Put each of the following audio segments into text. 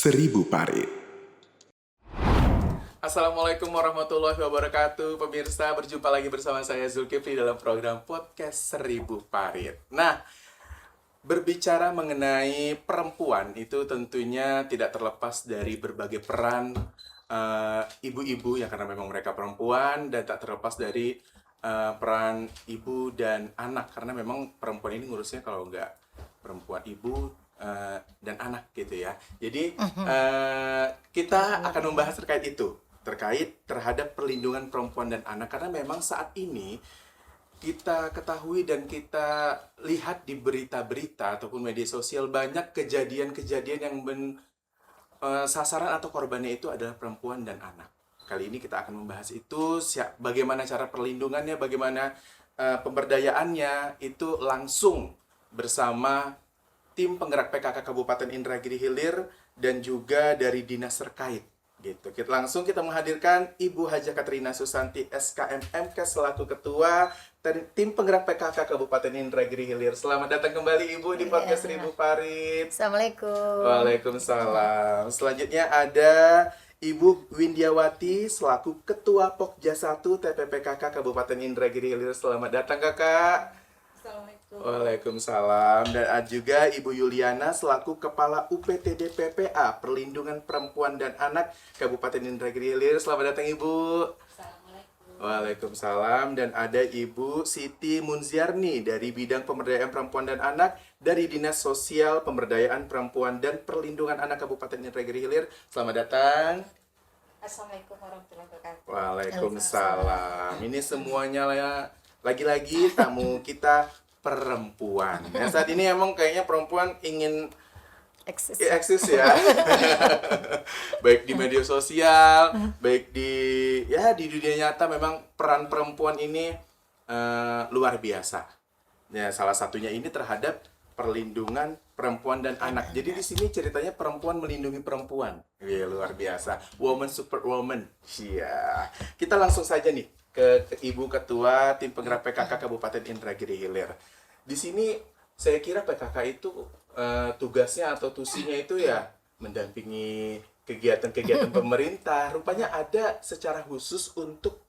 Seribu Parit. Assalamualaikum warahmatullahi wabarakatuh. Pemirsa, berjumpa lagi bersama saya Zulkifli dalam program podcast Seribu Parit. Nah, berbicara mengenai perempuan itu tentunya tidak terlepas dari berbagai peran ibu-ibu yang karena memang mereka perempuan, dan tak terlepas dari peran ibu dan anak karena memang perempuan ini ngurusnya kalau nggak perempuan ibu dan anak gitu ya. Jadi kita akan membahas terkait terhadap perlindungan perempuan dan anak karena memang saat ini kita ketahui dan kita lihat di berita-berita ataupun media sosial banyak kejadian-kejadian yang sasaran atau korbannya itu adalah perempuan dan anak. Kali ini kita akan membahas itu, bagaimana cara perlindungannya, bagaimana pemberdayaannya, itu langsung bersama tim penggerak PKK Kabupaten Indragiri Hilir dan juga dari dinas terkait. Gitu. Kita menghadirkan Ibu Haja Katrina Susanti SKM MK selaku ketua tim penggerak PKK Kabupaten Indragiri Hilir. Selamat datang kembali Ibu di podcast Seribu Parit. Assalamualaikum. Waalaikumsalam. Selanjutnya ada Ibu Windiawati selaku ketua Pokja 1 TPPKK Kabupaten Indragiri Hilir. Selamat datang Kakak. Assalamualaikum. Waalaikumsalam. Dan ada juga Ibu Yuliana selaku Kepala UPTD PPA Perlindungan Perempuan dan Anak Kabupaten Indragiri Hilir. Selamat datang Ibu. Assalamualaikum. Waalaikumsalam. Dan ada Ibu Siti Munziarni dari Bidang Pemberdayaan Perempuan dan Anak dari Dinas Sosial Pemberdayaan Perempuan dan Perlindungan Anak Kabupaten Indragiri Hilir. Selamat datang. Assalamualaikum warahmatullahi wabarakatuh. Waalaikumsalam. Ini semuanya lagi-lagi tamu kita perempuan. Ya, saat ini emang kayaknya perempuan ingin eksis ya. Baik di media sosial, baik di dunia nyata memang peran perempuan ini luar biasa. Ya, salah satunya ini terhadap perlindungan perempuan dan anak. Jadi di sini ceritanya perempuan melindungi perempuan. Ya, luar biasa. Woman super woman. Iya. Kita langsung saja nih ke Ibu Ketua Tim Penggerak PKK Kabupaten Indragiri Hilir. Di sini saya kira PKK itu tugasnya atau tusinya itu ya mendampingi kegiatan-kegiatan pemerintah. Rupanya ada secara khusus untuk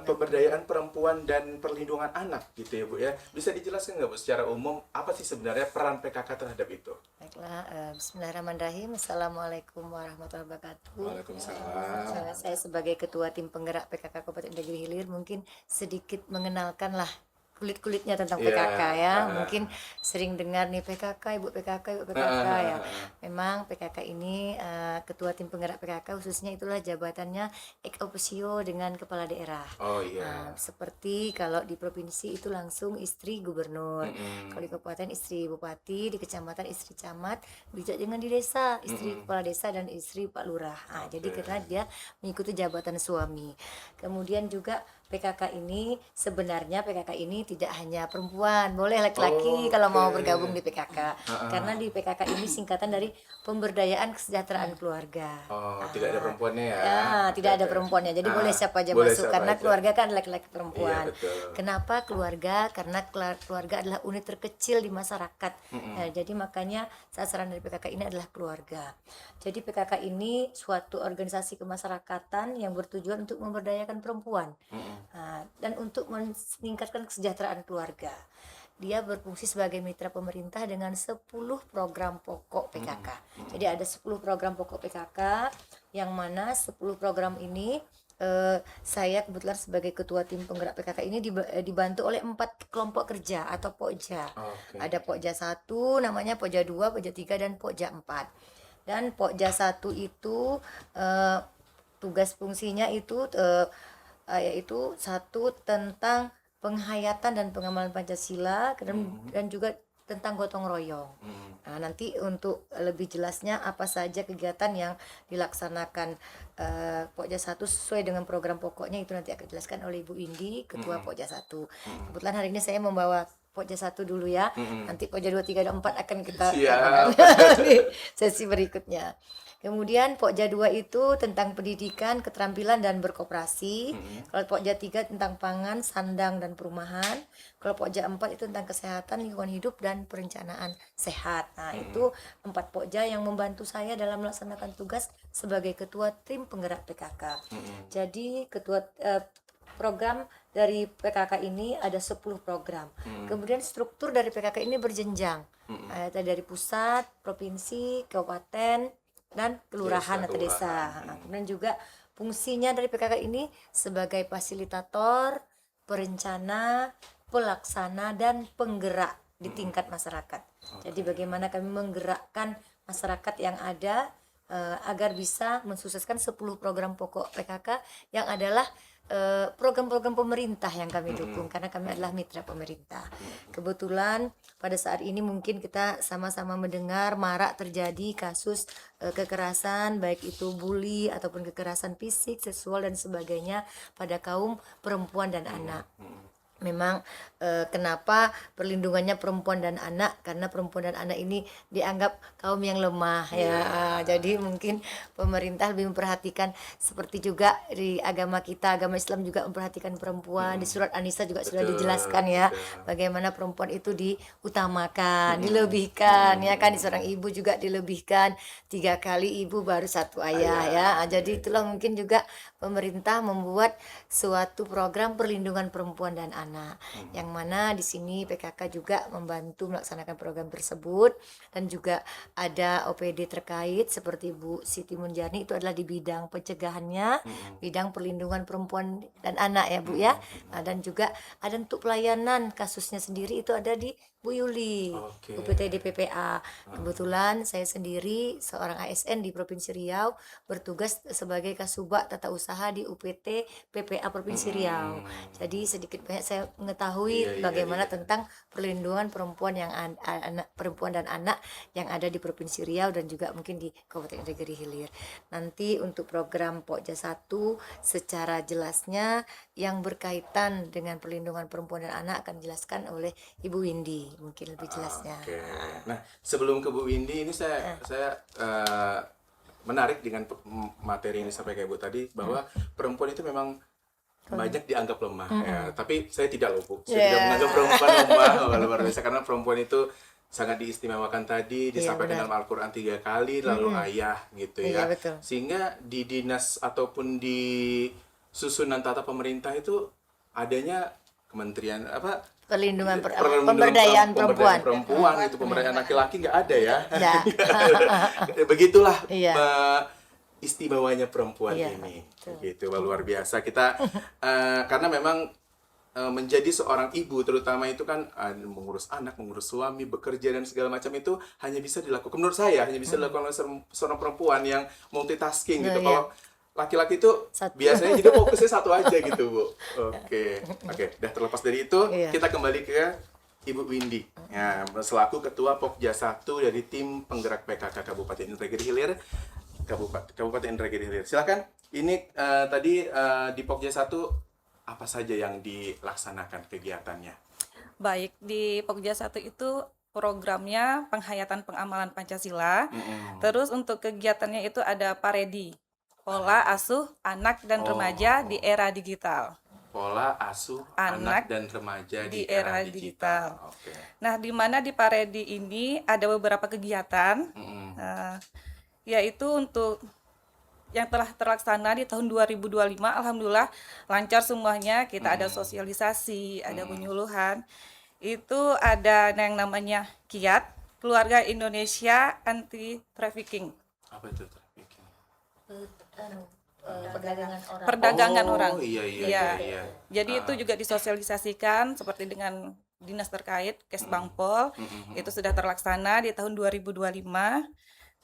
pemberdayaan perempuan dan perlindungan anak gitu ya Bu ya. Bisa dijelaskan nggak Bu secara umum apa sih sebenarnya peran PKK terhadap itu? Baiklah, bismillahirrahmanirrahim. Assalamualaikum warahmatullahi wabarakatuh. Waalaikumsalam. Saya sebagai ketua tim penggerak PKK Kabupaten Indragiri Hilir mungkin sedikit mengenalkanlah kulit-kulitnya tentang PKK ya. Mungkin sering dengar nih PKK, Ibu PKK ya. Memang PKK ini ketua tim penggerak PKK khususnya itulah jabatannya ex officio dengan kepala daerah. Oh iya. Seperti kalau di provinsi itu langsung istri gubernur, kalau di kabupaten istri bupati, di kecamatan istri camat, bisa dengan di desa istri kepala desa dan istri pak lurah. Jadi karena dia mengikuti jabatan suami. Kemudian juga PKK ini sebenarnya PKK ini tidak hanya perempuan, boleh laki-laki kalau mau bergabung di PKK. Karena di PKK ini singkatan dari Pemberdayaan Kesejahteraan Keluarga. Tidak ada perempuannya ya. Ya, tidak ada perempuannya. Jadi boleh siapa aja boleh masuk siapa karena aja. keluarga kan laki-laki perempuan. Iya, betul. Kenapa keluarga? Karena keluarga adalah unit terkecil di masyarakat. Jadi makanya sasaran dari PKK ini adalah keluarga. Jadi PKK ini suatu organisasi kemasyarakatan yang bertujuan untuk memberdayakan perempuan. Dan untuk meningkatkan kesejahteraan keluarga. Dia berfungsi sebagai mitra pemerintah dengan 10 program pokok PKK. Jadi ada 10 program pokok PKK yang mana 10 program ini saya kebetulan sebagai ketua tim penggerak PKK ini dibantu oleh 4 kelompok kerja atau Pokja. Ada Pokja 1 namanya, Pokja 2, Pokja 3 dan Pokja 4. Dan Pokja 1 itu tugas fungsinya itu yaitu satu tentang penghayatan dan pengamalan Pancasila dan juga tentang gotong royong. Nanti untuk lebih jelasnya apa saja kegiatan yang dilaksanakan Pokja 1 sesuai dengan program pokoknya itu nanti akan dijelaskan oleh Ibu Indi, Ketua Pokja 1. Kebetulan hari ini saya membawa Pokja 1 dulu ya. Nanti Pokja 2, 3, dan 4 akan kita Siap. di sesi berikutnya. Kemudian Pokja 2 itu tentang pendidikan, keterampilan, dan berkoperasi. Kalau Pokja 3 tentang pangan, sandang, dan perumahan. Kalau Pokja 4 itu tentang kesehatan, lingkungan hidup, dan perencanaan sehat. Nah, itu 4 Pokja yang membantu saya dalam melaksanakan tugas sebagai ketua tim penggerak PKK. Jadi program dari PKK ini ada 10 program. Kemudian struktur dari PKK ini berjenjang. Dari pusat, provinsi, kabupaten, dan kelurahan atau desa. Kemudian juga fungsinya dari PKK ini sebagai fasilitator, perencana, pelaksana, dan penggerak di tingkat masyarakat. Jadi bagaimana kami menggerakkan masyarakat yang ada agar bisa mensukseskan 10 program pokok PKK yang adalah program-program pemerintah yang kami dukung, karena kami adalah mitra pemerintah. Kebetulan pada saat ini mungkin kita sama-sama mendengar marak terjadi kasus kekerasan, baik itu bully ataupun kekerasan fisik, seksual, dan sebagainya pada kaum perempuan dan anak. Memang kenapa perlindungannya perempuan dan anak, karena perempuan dan anak ini dianggap kaum yang lemah ya. Jadi mungkin pemerintah lebih memperhatikan, seperti juga di agama kita, agama Islam juga memperhatikan perempuan. Di surat An-Nisa juga sudah dijelaskan ya, bagaimana perempuan itu diutamakan, dilebihkan ya kan. Di seorang ibu juga dilebihkan, 3 kali ibu baru 1 ayah ya. Jadi itulah mungkin juga pemerintah membuat suatu program perlindungan perempuan dan anak, yang mana di sini PKK juga membantu melaksanakan program tersebut. Dan juga ada OPD terkait seperti Bu Siti Munjani, itu adalah di bidang pencegahannya, bidang perlindungan perempuan dan anak ya Bu ya. Dan juga ada untuk pelayanan kasusnya sendiri, itu ada di Bu Yuli, UPT DPPA. Kebetulan saya sendiri seorang ASN di Provinsi Riau, bertugas sebagai Kasubag Tata Usaha di UPT PPA Provinsi Riau. Jadi sedikit banyak saya mengetahui bagaimana tentang perlindungan perempuan perempuan dan anak yang ada di Provinsi Riau dan juga mungkin di Kabupaten Indragiri Hilir. Nanti untuk program Pokja 1 secara jelasnya yang berkaitan dengan perlindungan perempuan dan anak akan dijelaskan oleh Ibu Windy, mungkin lebih jelasnya. Nah, sebelum ke Bu Windy ini saya menarik dengan materi yang disampaikan Ibu tadi, bahwa perempuan itu memang banyak dianggap lemah ya. Tapi saya tidak loh Bu, saya tidak menganggap perempuan lemah. Luar biasa, karena perempuan itu sangat diistimewakan tadi, disampaikan dalam Al-Quran 3 kali, lalu ayah gitu ya. Sehingga di dinas ataupun di susunan tata pemerintah itu adanya kementerian Perlindungan pemberdayaan perempuan itu, pemberdayaan laki-laki nggak ada ya. Begitulah istimewanya perempuan ini gitu. Luar biasa kita karena memang menjadi seorang ibu terutama itu kan mengurus anak, mengurus suami, bekerja dan segala macam itu hanya bisa dilakukan, menurut saya hanya bisa dilakukan oleh seorang perempuan yang multitasking gitu. Kalau laki-laki itu biasanya jadi fokusnya satu aja gitu Bu. Oke. Udah terlepas dari itu, kita kembali ke Ibu Windy ya, selaku Ketua Pokja 1 dari tim penggerak PKK Kabupaten Indragiri Hilir. Kabupaten Indragiri Hilir. Silakan. Ini tadi di Pokja 1 apa saja yang dilaksanakan kegiatannya? Baik, di Pokja 1 itu programnya penghayatan pengamalan Pancasila. Terus untuk kegiatannya itu ada Paredi, pola asuh anak dan remaja di era digital. Pola asuh anak dan remaja di era digital. Nah, di mana di Paredi ini ada beberapa kegiatan, yaitu untuk yang telah terlaksana di tahun 2025, alhamdulillah lancar semuanya. Kita ada sosialisasi, ada penyuluhan. Itu ada yang namanya KIAT, Keluarga Indonesia Anti Trafficking. Apa itu trafficking? Perdagangan orang. Iya. Jadi itu juga disosialisasikan seperti dengan dinas terkait, Kesbangpol. Itu sudah terlaksana di tahun 2025.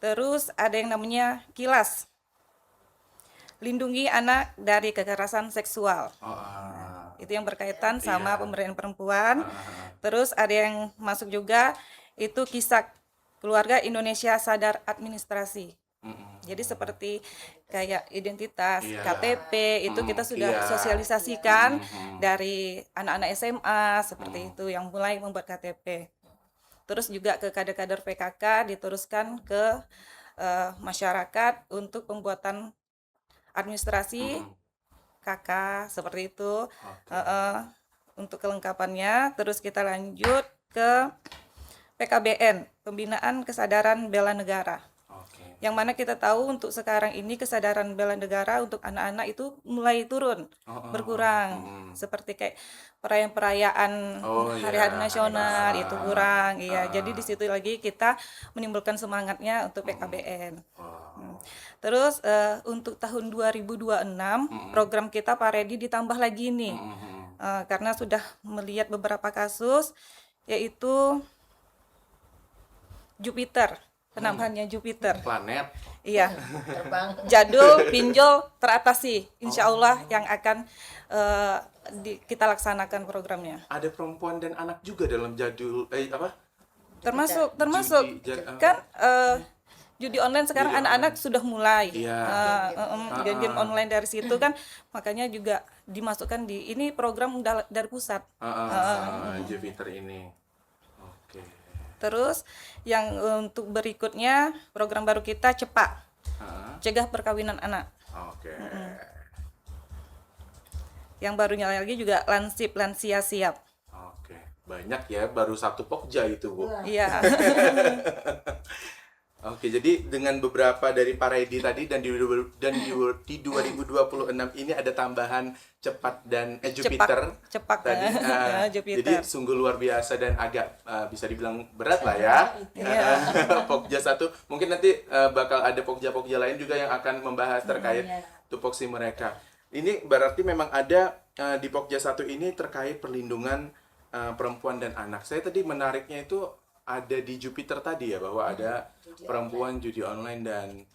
Terus ada yang namanya KILAS, Lindungi Anak dari Kekerasan Seksual. Itu yang berkaitan sama pemberdayaan perempuan. Terus ada yang masuk juga, itu KISAK, Keluarga Indonesia Sadar Administrasi. Jadi seperti kayak identitas, Iya. KTP itu kita sudah Iya. sosialisasikan dari anak-anak SMA seperti itu yang mulai membuat KTP. Terus juga ke kader-kader PKK diteruskan ke masyarakat untuk pembuatan administrasi KK seperti itu. Untuk kelengkapannya, terus kita lanjut ke PKBN, Pembinaan Kesadaran Bela Negara. Oke. Yang mana kita tahu untuk sekarang ini kesadaran bela negara untuk anak-anak itu mulai turun, berkurang. Seperti kayak perayaan-perayaan hari-hari nasional itu kurang. Iya, jadi di situ lagi kita menimbulkan semangatnya untuk PKBN. Terus untuk tahun 2026 program kita Pak Redi ditambah lagi nih. Karena sudah melihat beberapa kasus yaitu Jupiter, penambahannya Jupiter. Planet. Iya. Terbang. Jadul, pinjol teratasi. Insya Allah yang akan kita laksanakan programnya. Ada perempuan dan anak juga dalam jadul Termasuk Kan judi online sekarang Judi anak-anak sudah mulai. Iya. Game online dari situ kan, makanya juga dimasukkan di ini program dari pusat. Jupiter ini. Oke. Terus yang untuk berikutnya program baru kita Cepak, cegah perkawinan anak. Oke. Yang barunya lagi juga Lansip Lansia Siap. Oke. Banyak ya, baru satu Pokja itu, Bu. Iya. Oke, jadi dengan beberapa dari Pak Redi tadi dan di 2026 ini ada tambahan Cepat dan Jupiter Cepak tadi. Jupiter. Jadi sungguh luar biasa dan agak bisa dibilang berat lah ya. Pokja 1. Mungkin nanti bakal ada Pokja-Pokja lain juga yang akan membahas terkait tupoksi mereka. Ini berarti memang ada di Pokja 1 ini terkait perlindungan perempuan dan anak. Saya tadi menariknya itu ada di Jupiter tadi ya, bahwa ada perempuan judi online dan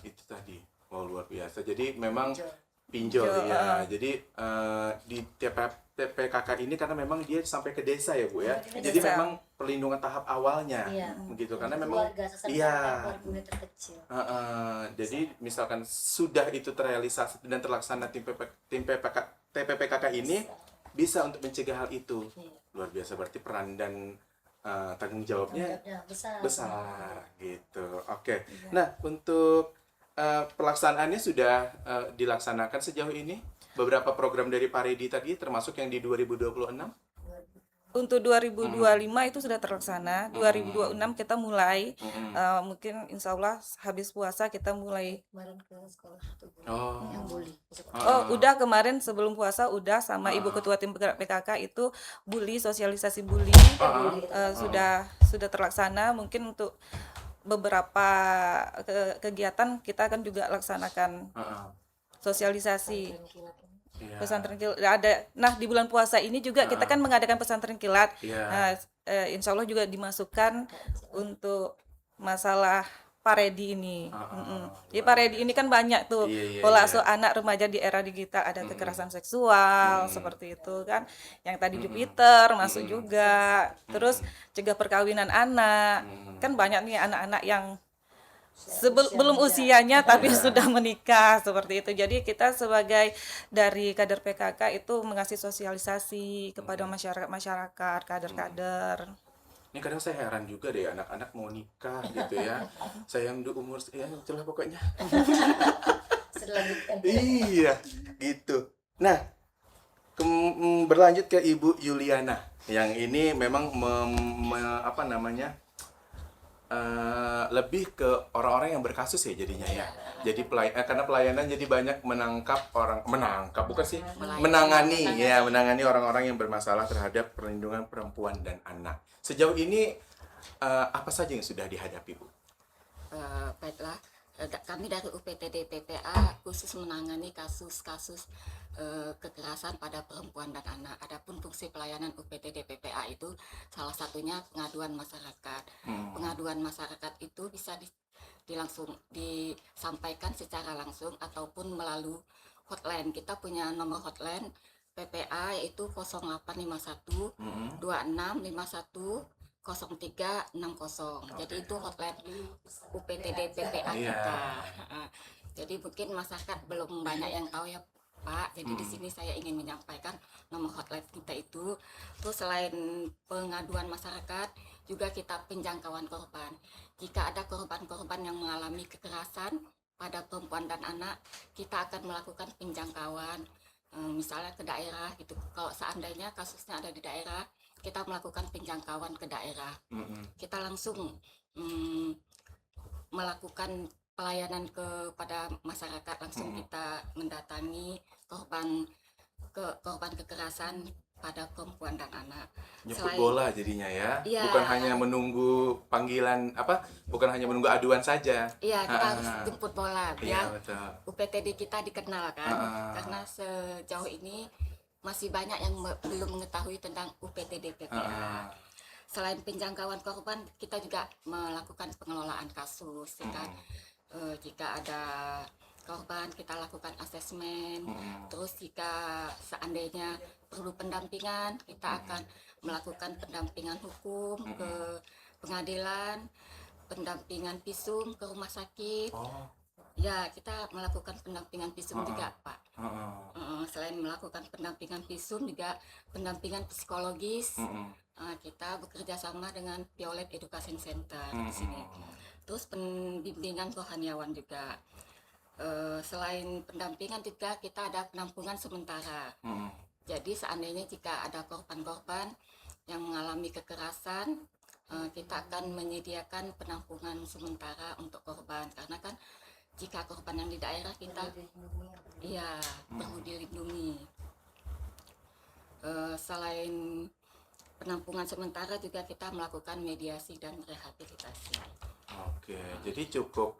itu tadi. Wow, luar biasa. Jadi memang pinjol ya. Jadi di TPKK ini karena memang dia sampai ke desa ya, Bu ya. Jadi memang perlindungan tahap awalnya begitu, karena memang unit terkecil. Jadi misalkan sudah itu terrealisasi dan terlaksana tim TPPKK ini bisa untuk mencegah hal itu. Luar biasa, berarti peran dan tanggung jawabnya besar gitu. Oke. Nah, untuk pelaksanaannya sudah dilaksanakan sejauh ini beberapa program dari Pak Redi tadi, termasuk yang di 2026. Untuk 2025 itu sudah terlaksana. 2026 kita mulai, mungkin insya Allah habis puasa kita mulai. Kemarin ke sekolah tuh yang bully. Udah kemarin sebelum puasa udah sama Ibu Ketua Tim Penggerak PKK itu sosialisasi bully sudah terlaksana. Mungkin untuk beberapa kegiatan kita akan juga laksanakan sosialisasi. Pesantren kilat ada. Nah, di bulan puasa ini juga kita kan mengadakan pesantren kilat. Nah, insya Allah juga dimasukkan untuk masalah Pak Redi ini. Jadi Pak Redi ini kan banyak tuh pola asuh anak remaja di era digital, ada kekerasan seksual seperti itu kan. Yang tadi Jupiter masuk juga. Terus cegah perkawinan anak. Kan banyak nih anak-anak yang belum usianya tapi sudah menikah seperti itu. Jadi kita sebagai dari kader PKK itu mengasih sosialisasi kepada masyarakat, kader-kader. Ini kadang saya heran juga deh, anak-anak mau nikah gitu ya. Saya yang udah umur ya itulah pokoknya. Iya, gitu. Nah, berlanjut ke Ibu Yuliana yang ini memang lebih ke orang-orang yang berkasus ya jadinya ya. Jadi karena pelayanan jadi banyak menangani orang-orang yang bermasalah terhadap perlindungan perempuan dan anak. Sejauh ini apa saja yang sudah dihadapi, Bu? Baiklah, kami dari UPTD PPA khusus menangani kasus-kasus kekerasan pada perempuan dan anak. Adapun fungsi pelayanan UPTD PPA itu salah satunya pengaduan masyarakat. Pengaduan masyarakat itu bisa disampaikan secara langsung ataupun melalui hotline. Kita punya nomor hotline PPA yaitu 0851 2651 0360. Jadi itu hotline UPTD PPA Iya. kita. Jadi mungkin masyarakat belum banyak yang tahu ya Pak. Jadi di sini saya ingin menyampaikan nomor hotline kita itu. Terus selain pengaduan masyarakat, juga kita penjangkauan korban. Jika ada korban-korban yang mengalami kekerasan pada perempuan dan anak, kita akan melakukan penjangkauan, misalnya ke daerah gitu. Kalau seandainya kasusnya ada di daerah, kita melakukan penjangkauan ke daerah. Kita langsung melakukan pelayanan kepada masyarakat, langsung kita mendatangi korban kekerasan pada perempuan dan anak. Jemput bola jadinya ya. Iya. Bukan hanya menunggu panggilan bukan hanya menunggu aduan saja. Iya, kita harus jemput bola Iya, biar betul. UPTD kita dikenal kan. Karena sejauh ini masih banyak yang belum mengetahui tentang UPTD PPA. Selain penjangkauan korban, kita juga melakukan pengelolaan kasus, ya kan. Jika ada korban, kita lakukan asesmen. Terus jika seandainya perlu pendampingan, kita akan melakukan pendampingan hukum ke pengadilan, pendampingan visum ke rumah sakit. Ya, kita melakukan pendampingan visum juga, Pak. Selain melakukan pendampingan visum, juga pendampingan psikologis. Kita bekerja sama dengan Violet Education Center di sini. Terus pembimbingan rohaniawan juga. Selain pendampingan juga kita ada penampungan sementara. Jadi seandainya jika ada korban-korban yang mengalami kekerasan, kita akan menyediakan penampungan sementara untuk korban, karena kan jika korban yang di daerah kita perlu dilindungi. Selain penampungan sementara juga kita melakukan mediasi dan rehabilitasi. Oke, jadi cukup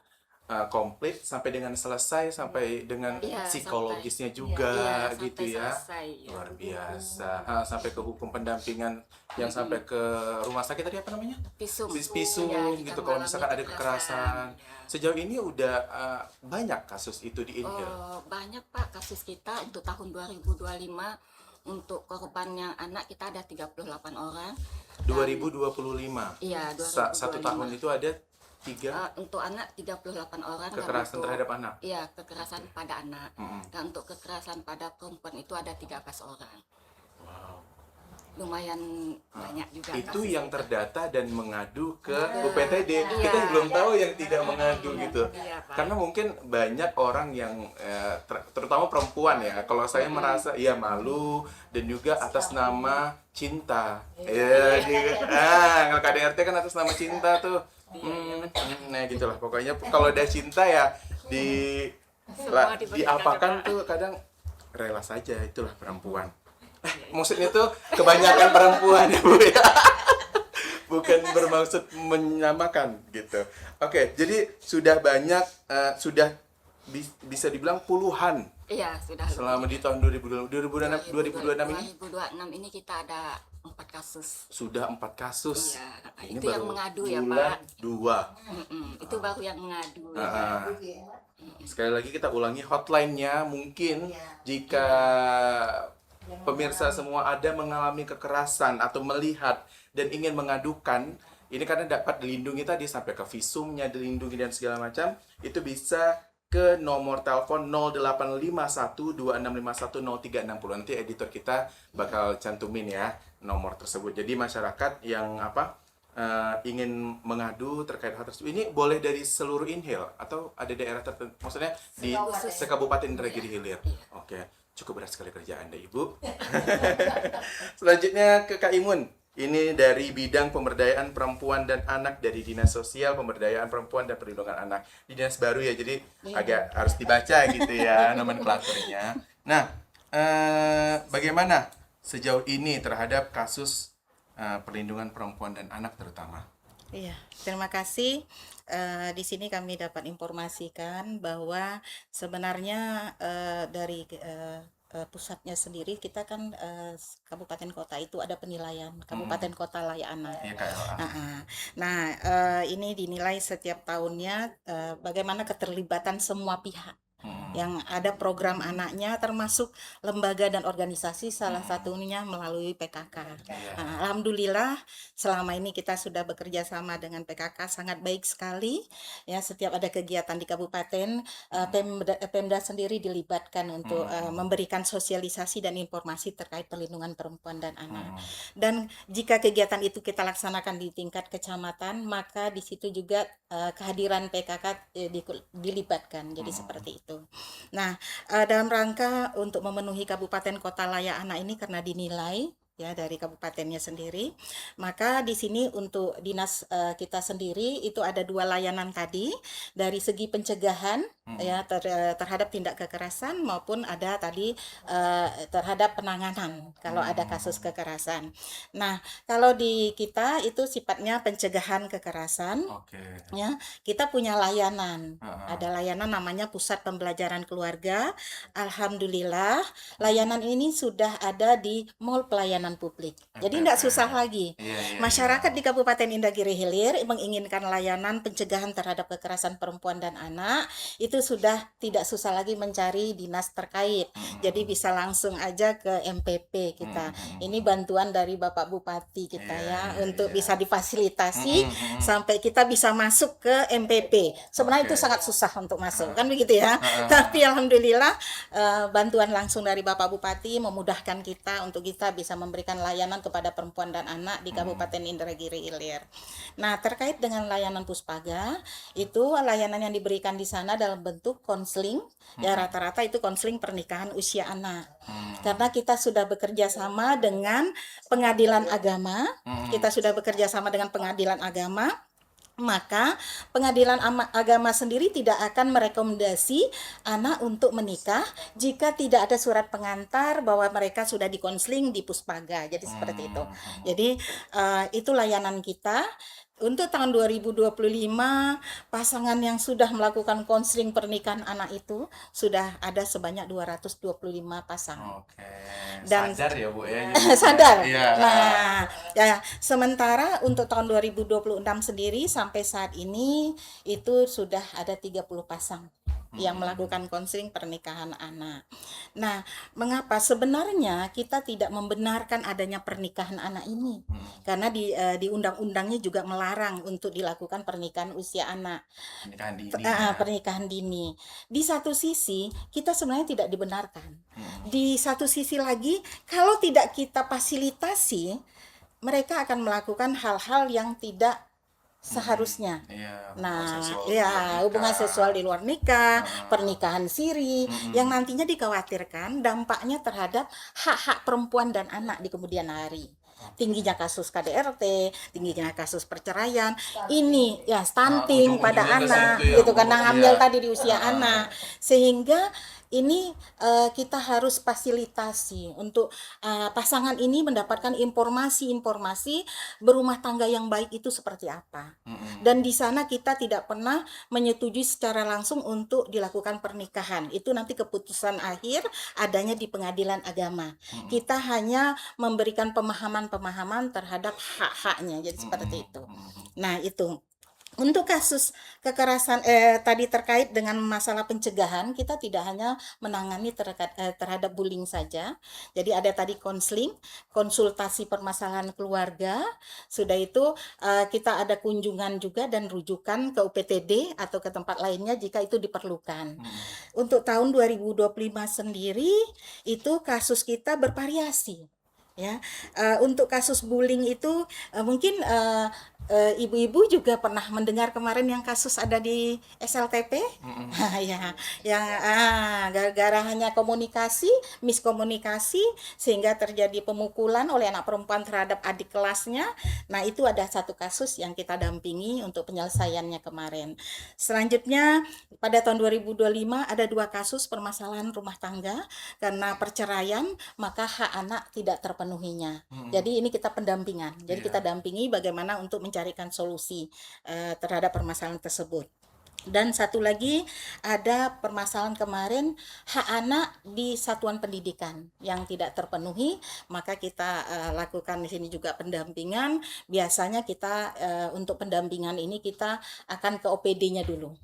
komplit sampai dengan selesai, sampai dengan psikologisnya juga gitu ya. Selesai, Luar biasa. Sampai ke hukum pendampingan yang sampai ke rumah sakit tadi apa namanya? Visum. Visum Ya, gitu jika kalau mengalami misalkan ada kekerasan. Sejauh ini udah banyak kasus itu di Inhil. Banyak Pak kasus kita untuk tahun 2025. Untuk korban yang anak kita ada 38 orang. 2025. Iya, 2025. Satu tahun itu ada 3 untuk anak 38 orang. kekerasan terhadap anak. Iya, kekerasan pada anak. Dan untuk kekerasan pada perempuan itu ada 13 orang. Wow. Lumayan banyak juga. Itu kasus yang kita. terdata dan mengadu ke UPTD. Kita belum tahu yang tidak mengadu gitu. Iya, Pak. Karena mungkin banyak orang yang terutama perempuan ya. Kalau saya merasa malu dan juga atas nama cinta. Kalau KDRT kan atas nama cinta tuh. Nah gitulah pokoknya kalau ada cinta ya Semua diberikan diapakan ya, Pak. tuh kadang rela saja, itulah perempuan. Maksudnya tuh kebanyakan perempuan ya Bu ya. Bukan bermaksud menyamakan gitu. Oke, jadi sudah banyak bisa dibilang puluhan Iya, sudah. selama di tahun 2026 ini 2026 ini kita ada 4 kasus. sudah 4 kasus. Iya, Ini itu yang mengadu ya, bulan Pak. 2. Itu baru yang mengadu. Sekali lagi kita ulangi hotline-nya, mungkin jika pemirsa semua ada mengalami kekerasan atau melihat dan ingin mengadukan, ini karena dapat dilindungi tadi sampai ke visumnya dilindungi dan segala macam, itu bisa ke nomor telepon 085126510360. Nanti editor kita bakal cantumin ya nomor tersebut. Jadi masyarakat yang ingin mengadu terkait hal tersebut, ini boleh dari seluruh Inhil atau ada daerah tertentu, maksudnya di sekabupaten Indragiri Hilir. Oke, cukup berat sekali kerja Anda Ibu. Selanjutnya ke Kak Imun. Ini dari bidang pemberdayaan perempuan dan anak dari Dinas Sosial Pemberdayaan Perempuan dan Perlindungan Anak. Di dinas baru ya, jadi agak harus dibaca gitu ya nomenklaturnya. Nah, bagaimana sejauh ini terhadap kasus perlindungan perempuan dan anak terutama? Iya, terima kasih. Di sini kami dapat informasikan bahwa sebenarnya dari pusatnya sendiri kita kan kabupaten kota itu ada penilaian kabupaten kota layak anak. Iya, KLA. Nah, ini dinilai setiap tahunnya bagaimana keterlibatan semua pihak. yang ada program anaknya, termasuk lembaga dan organisasi, salah satunya melalui PKK. Nah, alhamdulillah selama ini kita sudah bekerja sama dengan PKK sangat baik sekali. Ya, setiap ada kegiatan di kabupaten, Pemda sendiri dilibatkan untuk memberikan sosialisasi dan informasi terkait perlindungan perempuan dan anak. Dan jika kegiatan itu kita laksanakan di tingkat kecamatan, maka di situ juga kehadiran PKK dilibatkan. Jadi seperti itu. Nah, dalam rangka untuk memenuhi kabupaten kota layak anak ini karena dinilai ya dari kabupatennya sendiri, maka di sini untuk dinas kita sendiri itu ada 2 layanan tadi, dari segi pencegahan ya terhadap tindak kekerasan maupun ada tadi terhadap penanganan kalau ada kasus kekerasan. Nah, kalau di kita itu sifatnya pencegahan kekerasan. Ya, kita punya layanan. Ada layanan namanya Pusat Pembelajaran Keluarga. Alhamdulillah, layanan ini sudah ada di Mall Pelayanan Publik. Jadi tidak susah lagi. Masyarakat di Kabupaten Indagiri Hilir menginginkan layanan pencegahan terhadap kekerasan perempuan dan anak, itu sudah tidak susah lagi mencari dinas terkait. Jadi bisa langsung aja ke MPP kita. Ini bantuan dari Bapak Bupati kita untuk bisa difasilitasi sampai kita bisa masuk ke MPP. Sebenarnya itu sangat susah untuk masuk, kan begitu ya. Tapi alhamdulillah bantuan langsung dari Bapak Bupati memudahkan kita untuk kita bisa memberikan layanan kepada perempuan dan anak di Kabupaten Indragiri Hilir. Nah, terkait dengan layanan Puspaga, itu layanan yang diberikan di sana dalam bentuk konseling, ya rata-rata itu konseling pernikahan usia anak. Karena kita sudah bekerja sama dengan pengadilan agama, maka pengadilan agama sendiri tidak akan merekomendasi anak untuk menikah jika tidak ada surat pengantar bahwa mereka sudah dikonseling di Puspaga. Jadi seperti itu. Jadi itu layanan kita. Untuk tahun 2025, pasangan yang sudah melakukan konseling pernikahan anak itu sudah ada sebanyak 225 pasang. Dan sadar ya Bu ya. sadar. Iya. Nah, ya sementara untuk tahun 2026 sendiri sampai saat ini itu sudah ada 30 pasang yang melakukan konseling pernikahan anak. Nah, mengapa sebenarnya kita tidak membenarkan adanya pernikahan anak ini? Karena di undang-undangnya juga melarang untuk dilakukan pernikahan usia anak. Pernikahan dini. Di satu sisi kita sebenarnya tidak dibenarkan. Di satu sisi lagi kalau tidak kita fasilitasi, mereka akan melakukan hal-hal yang tidak seharusnya. Hubungan seksual di luar nikah, pernikahan siri, yang nantinya dikhawatirkan dampaknya terhadap hak-hak perempuan dan anak di kemudian hari. Tingginya kasus KDRT, tingginya kasus perceraian, ini ya stunting pada anak, gitu karena hamil tadi di usia anak, sehingga ini kita harus fasilitasi untuk pasangan ini mendapatkan informasi-informasi berumah tangga yang baik itu seperti apa. Dan di sana kita tidak pernah menyetujui secara langsung untuk dilakukan pernikahan. Itu nanti keputusan akhir adanya di pengadilan agama. Kita hanya memberikan pemahaman-pemahaman terhadap hak-haknya. Jadi seperti itu. Nah, itu. Untuk kasus kekerasan tadi terkait dengan masalah pencegahan, kita tidak hanya menangani terhadap bullying saja. Jadi ada tadi konseling, konsultasi permasalahan keluarga. Sudah itu kita ada kunjungan juga dan rujukan ke UPTD atau ke tempat lainnya jika itu diperlukan. Untuk tahun 2025 sendiri itu kasus kita bervariasi. Ya, untuk kasus bullying itu mungkin ibu-ibu juga pernah mendengar kemarin yang kasus ada di SLTP, ya, yang gara-gara hanya miskomunikasi sehingga terjadi pemukulan oleh anak perempuan terhadap adik kelasnya. Nah, itu ada satu kasus yang kita dampingi untuk penyelesaiannya kemarin. Selanjutnya pada tahun 2025 ada 2 kasus permasalahan rumah tangga karena perceraian, maka hak anak tidak terpenuhinya. Jadi ini kita pendampingan. Jadi kita dampingi bagaimana untuk mencarikan solusi terhadap permasalahan tersebut. Dan satu lagi ada permasalahan kemarin hak anak di satuan pendidikan yang tidak terpenuhi, maka kita lakukan di sini juga pendampingan. Biasanya kita untuk pendampingan ini kita akan ke OPD-nya dulu.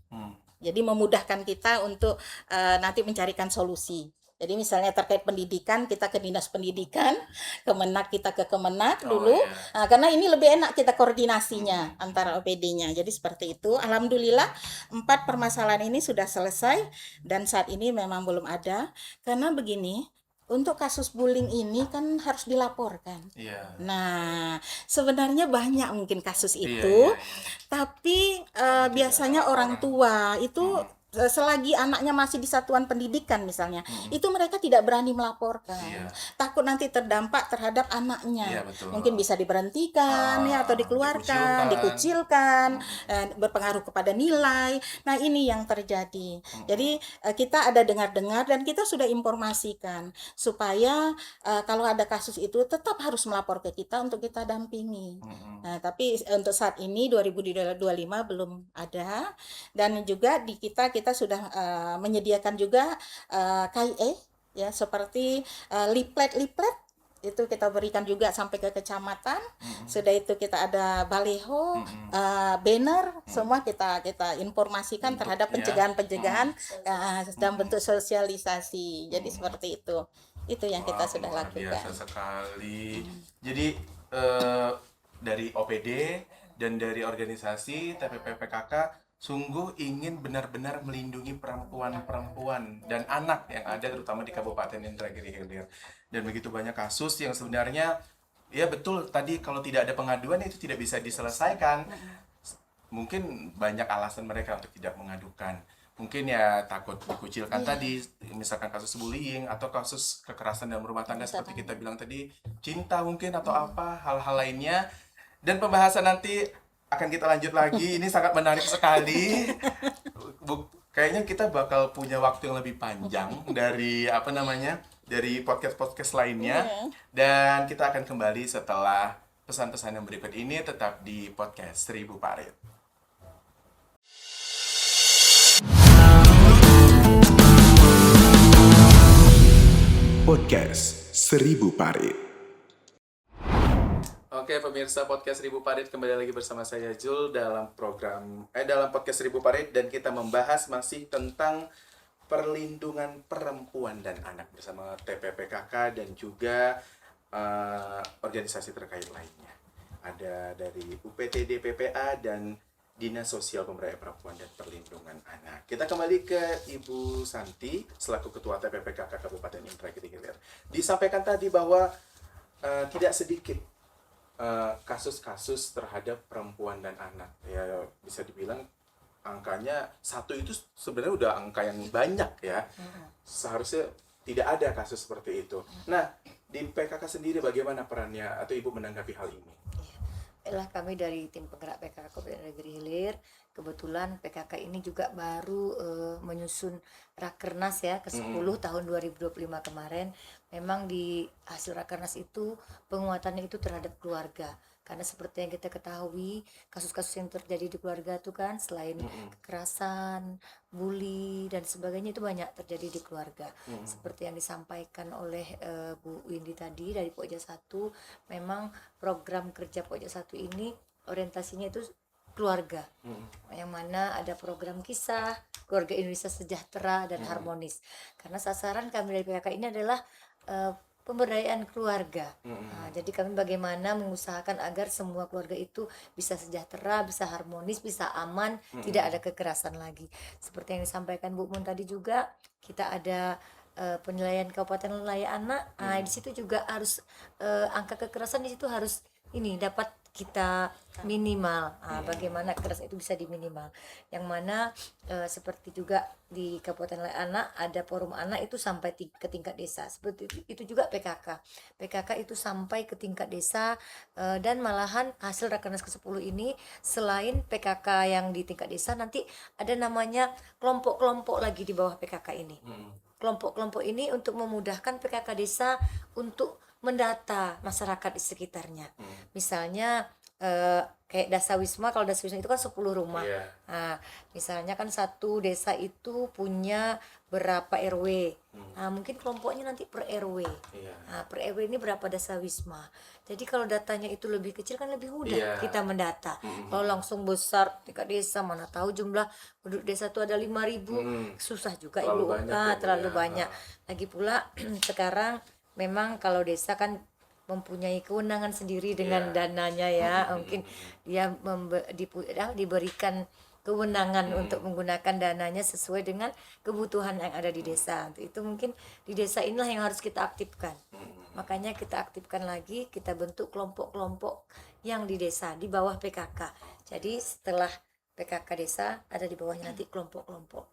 Jadi memudahkan kita untuk nanti mencarikan solusi. Jadi misalnya terkait pendidikan, kita ke Dinas Pendidikan, Kemenak kita ke Kemenak dulu. iya. Nah, karena ini lebih enak kita koordinasinya antara OPD-nya. Jadi seperti itu. Alhamdulillah 4 permasalahan ini sudah selesai dan saat ini memang belum ada. Karena begini, untuk kasus bullying ini kan harus dilaporkan. Iya. Nah, sebenarnya banyak mungkin kasus Iya, itu, iya, iya. tapi biasanya orang tua itu selagi anaknya masih di satuan pendidikan misalnya, itu mereka tidak berani melaporkan. Iya. Takut nanti terdampak terhadap Iya, anaknya. betul. Mungkin bisa diberhentikan ya atau dikeluarkan, dikucilkan, berpengaruh kepada nilai. Nah, ini yang terjadi. Jadi kita ada dengar-dengar dan kita sudah informasikan supaya kalau ada kasus itu tetap harus melapor ke kita untuk kita dampingi. Nah, tapi untuk saat ini 2025 belum ada, dan juga di kita sudah menyediakan juga KIE ya, seperti leaflet itu kita berikan juga sampai ke kecamatan. Sudah itu kita ada baleho, banner, semua kita informasikan terhadap pencegahan dalam bentuk sosialisasi. Jadi seperti itu yang kita Wah, sudah luar lakukan. biasa sekali. Jadi dari OPD dan dari organisasi TPPPKK sungguh ingin benar-benar melindungi perempuan-perempuan dan anak yang ada terutama di Kabupaten Indragiri Hilir. Dan begitu banyak kasus yang sebenarnya ya betul tadi, kalau tidak ada pengaduan itu tidak bisa diselesaikan. Mungkin banyak alasan mereka untuk tidak mengadukan. Mungkin ya takut dikucilkan tadi, misalkan kasus bullying atau kasus kekerasan dalam rumah tangga seperti kita bilang tadi, cinta mungkin atau apa hal-hal lainnya. Dan pembahasan nanti akan kita lanjut lagi. Ini sangat menarik sekali. Kayaknya kita bakal punya waktu yang lebih panjang dari dari podcast-podcast lainnya. Dan kita akan kembali setelah pesan-pesan yang berikut ini, tetap di podcast 1000 Parit. Podcast 1000 Parit. Oke pemirsa podcast 1000 Parit, kembali lagi bersama saya Jul dalam dalam podcast 1000 Parit, dan kita membahas masih tentang perlindungan perempuan dan anak bersama TPPKK dan juga organisasi terkait lainnya. Ada dari UPTD PPA dan Dinas Sosial Pemberdayaan Perempuan dan Perlindungan Anak. Kita kembali ke Ibu Santi selaku Ketua TPPKK Kabupaten Indragiri Hilir. Disampaikan tadi bahwa tidak sedikit kasus-kasus terhadap perempuan dan anak. Ya bisa dibilang angkanya 1 itu sebenarnya udah angka yang banyak ya. Seharusnya tidak ada kasus seperti itu. Nah, di PKK sendiri bagaimana perannya atau Ibu menanggapi hal ini? Kami dari tim penggerak PKK Kabupaten Indragiri Hilir, kebetulan PKK ini juga baru menyusun Rakernas ya ke-10 tahun 2025 kemarin. Memang di hasil Rakernas itu penguatannya itu terhadap keluarga. Karena seperti yang kita ketahui, kasus-kasus yang terjadi di keluarga itu kan selain kekerasan, bully dan sebagainya itu banyak terjadi di keluarga. Seperti yang disampaikan oleh Bu Windy tadi dari Pokja 1, memang program kerja Pokja 1 ini orientasinya itu keluarga. Yang mana ada program kisah, keluarga Indonesia sejahtera dan harmonis. Karena sasaran kami dari PKK ini adalah pemberdayaan keluarga. Nah, jadi kami bagaimana mengusahakan agar semua keluarga itu bisa sejahtera, bisa harmonis, bisa aman, tidak ada kekerasan lagi. Seperti yang disampaikan Bu Mun tadi juga, kita ada penilaian kabupaten wilayah anak. Nah, di situ juga harus angka kekerasan di situ harus dapat kita minimal. Bagaimana kekerasan itu bisa diminimal. Yang mana seperti juga di Kabupaten Wilayah Anak ada forum anak itu sampai ke tingkat desa. Seperti itu juga PKK. PKK itu sampai ke tingkat desa, dan malahan hasil Rakernas ke-10 ini selain PKK yang di tingkat desa, nanti ada namanya kelompok-kelompok lagi di bawah PKK ini. Kelompok-kelompok ini untuk memudahkan PKK desa untuk mendata masyarakat di sekitarnya. Misalnya kayak Dasawisma. Kalau Dasawisma itu kan 10 rumah. Iya. Nah, misalnya kan satu desa itu punya berapa RW. Nah, mungkin kelompoknya nanti per RW. Iya. Nah, per RW ini berapa Dasawisma. Jadi kalau datanya itu lebih kecil kan lebih mudah Iya. kita mendata. Kalau langsung besar tingkat desa, mana tahu jumlah penduduk desa itu ada 5.000, susah juga Terlalu Ibu. banyak ya, Bu, Terlalu ya. banyak. Lagi pula sekarang memang kalau desa kan mempunyai kewenangan sendiri dengan Iya. dananya ya. Mungkin dia diberikan kewenangan untuk menggunakan dananya sesuai dengan kebutuhan yang ada di desa. Untuk itu mungkin di desa inilah yang harus kita aktifkan. Makanya kita aktifkan lagi, kita bentuk kelompok-kelompok yang di desa di bawah PKK. Jadi setelah PKK desa ada di bawahnya nanti kelompok-kelompok.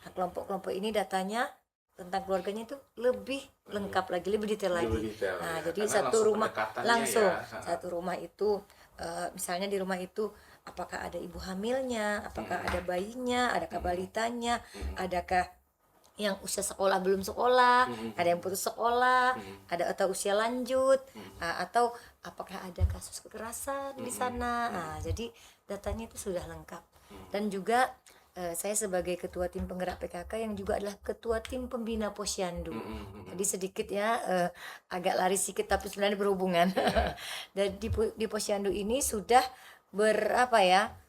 Nah, kelompok-kelompok ini datanya tentang keluarganya itu lebih lengkap lagi, lebih detail lagi. Lebih detail, Nah, ya. jadi Karena satu langsung rumah pendekatannya langsung ya. satu rumah itu misalnya di rumah itu apakah ada ibu hamilnya, apakah ada bayinya, adakah balitanya, adakah yang usia sekolah belum sekolah, ada yang putus sekolah, ada atau usia lanjut, atau apakah ada kasus kekerasan di sana. Nah, jadi datanya itu sudah lengkap. Dan juga saya sebagai ketua tim penggerak PKK yang juga adalah ketua tim pembina Posyandu. Jadi sedikit ya agak lari sedikit tapi sebenarnya berhubungan. Dan di Posyandu ini sudah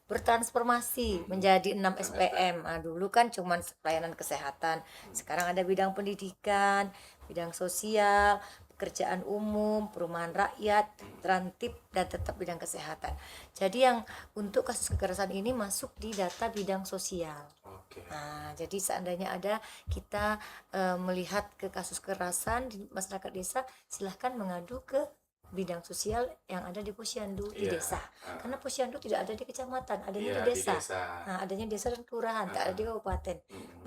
bertransformasi menjadi 6 SPM. Nah, dulu kan cuma pelayanan kesehatan. Sekarang ada bidang pendidikan, bidang sosial, pekerjaan umum, perumahan rakyat, terantip, dan tetap bidang kesehatan. Jadi yang untuk kasus kekerasan ini masuk di data bidang sosial. Oke. Nah, jadi seandainya ada kita melihat ke kasus kekerasan di masyarakat desa, silahkan mengadu ke bidang sosial yang ada di Posyandu di Iya. desa. Karena Posyandu tidak ada di kecamatan, adanya Iya, di di desa. desa. Nah, adanya desa dan kelurahan, tak ada di kabupaten.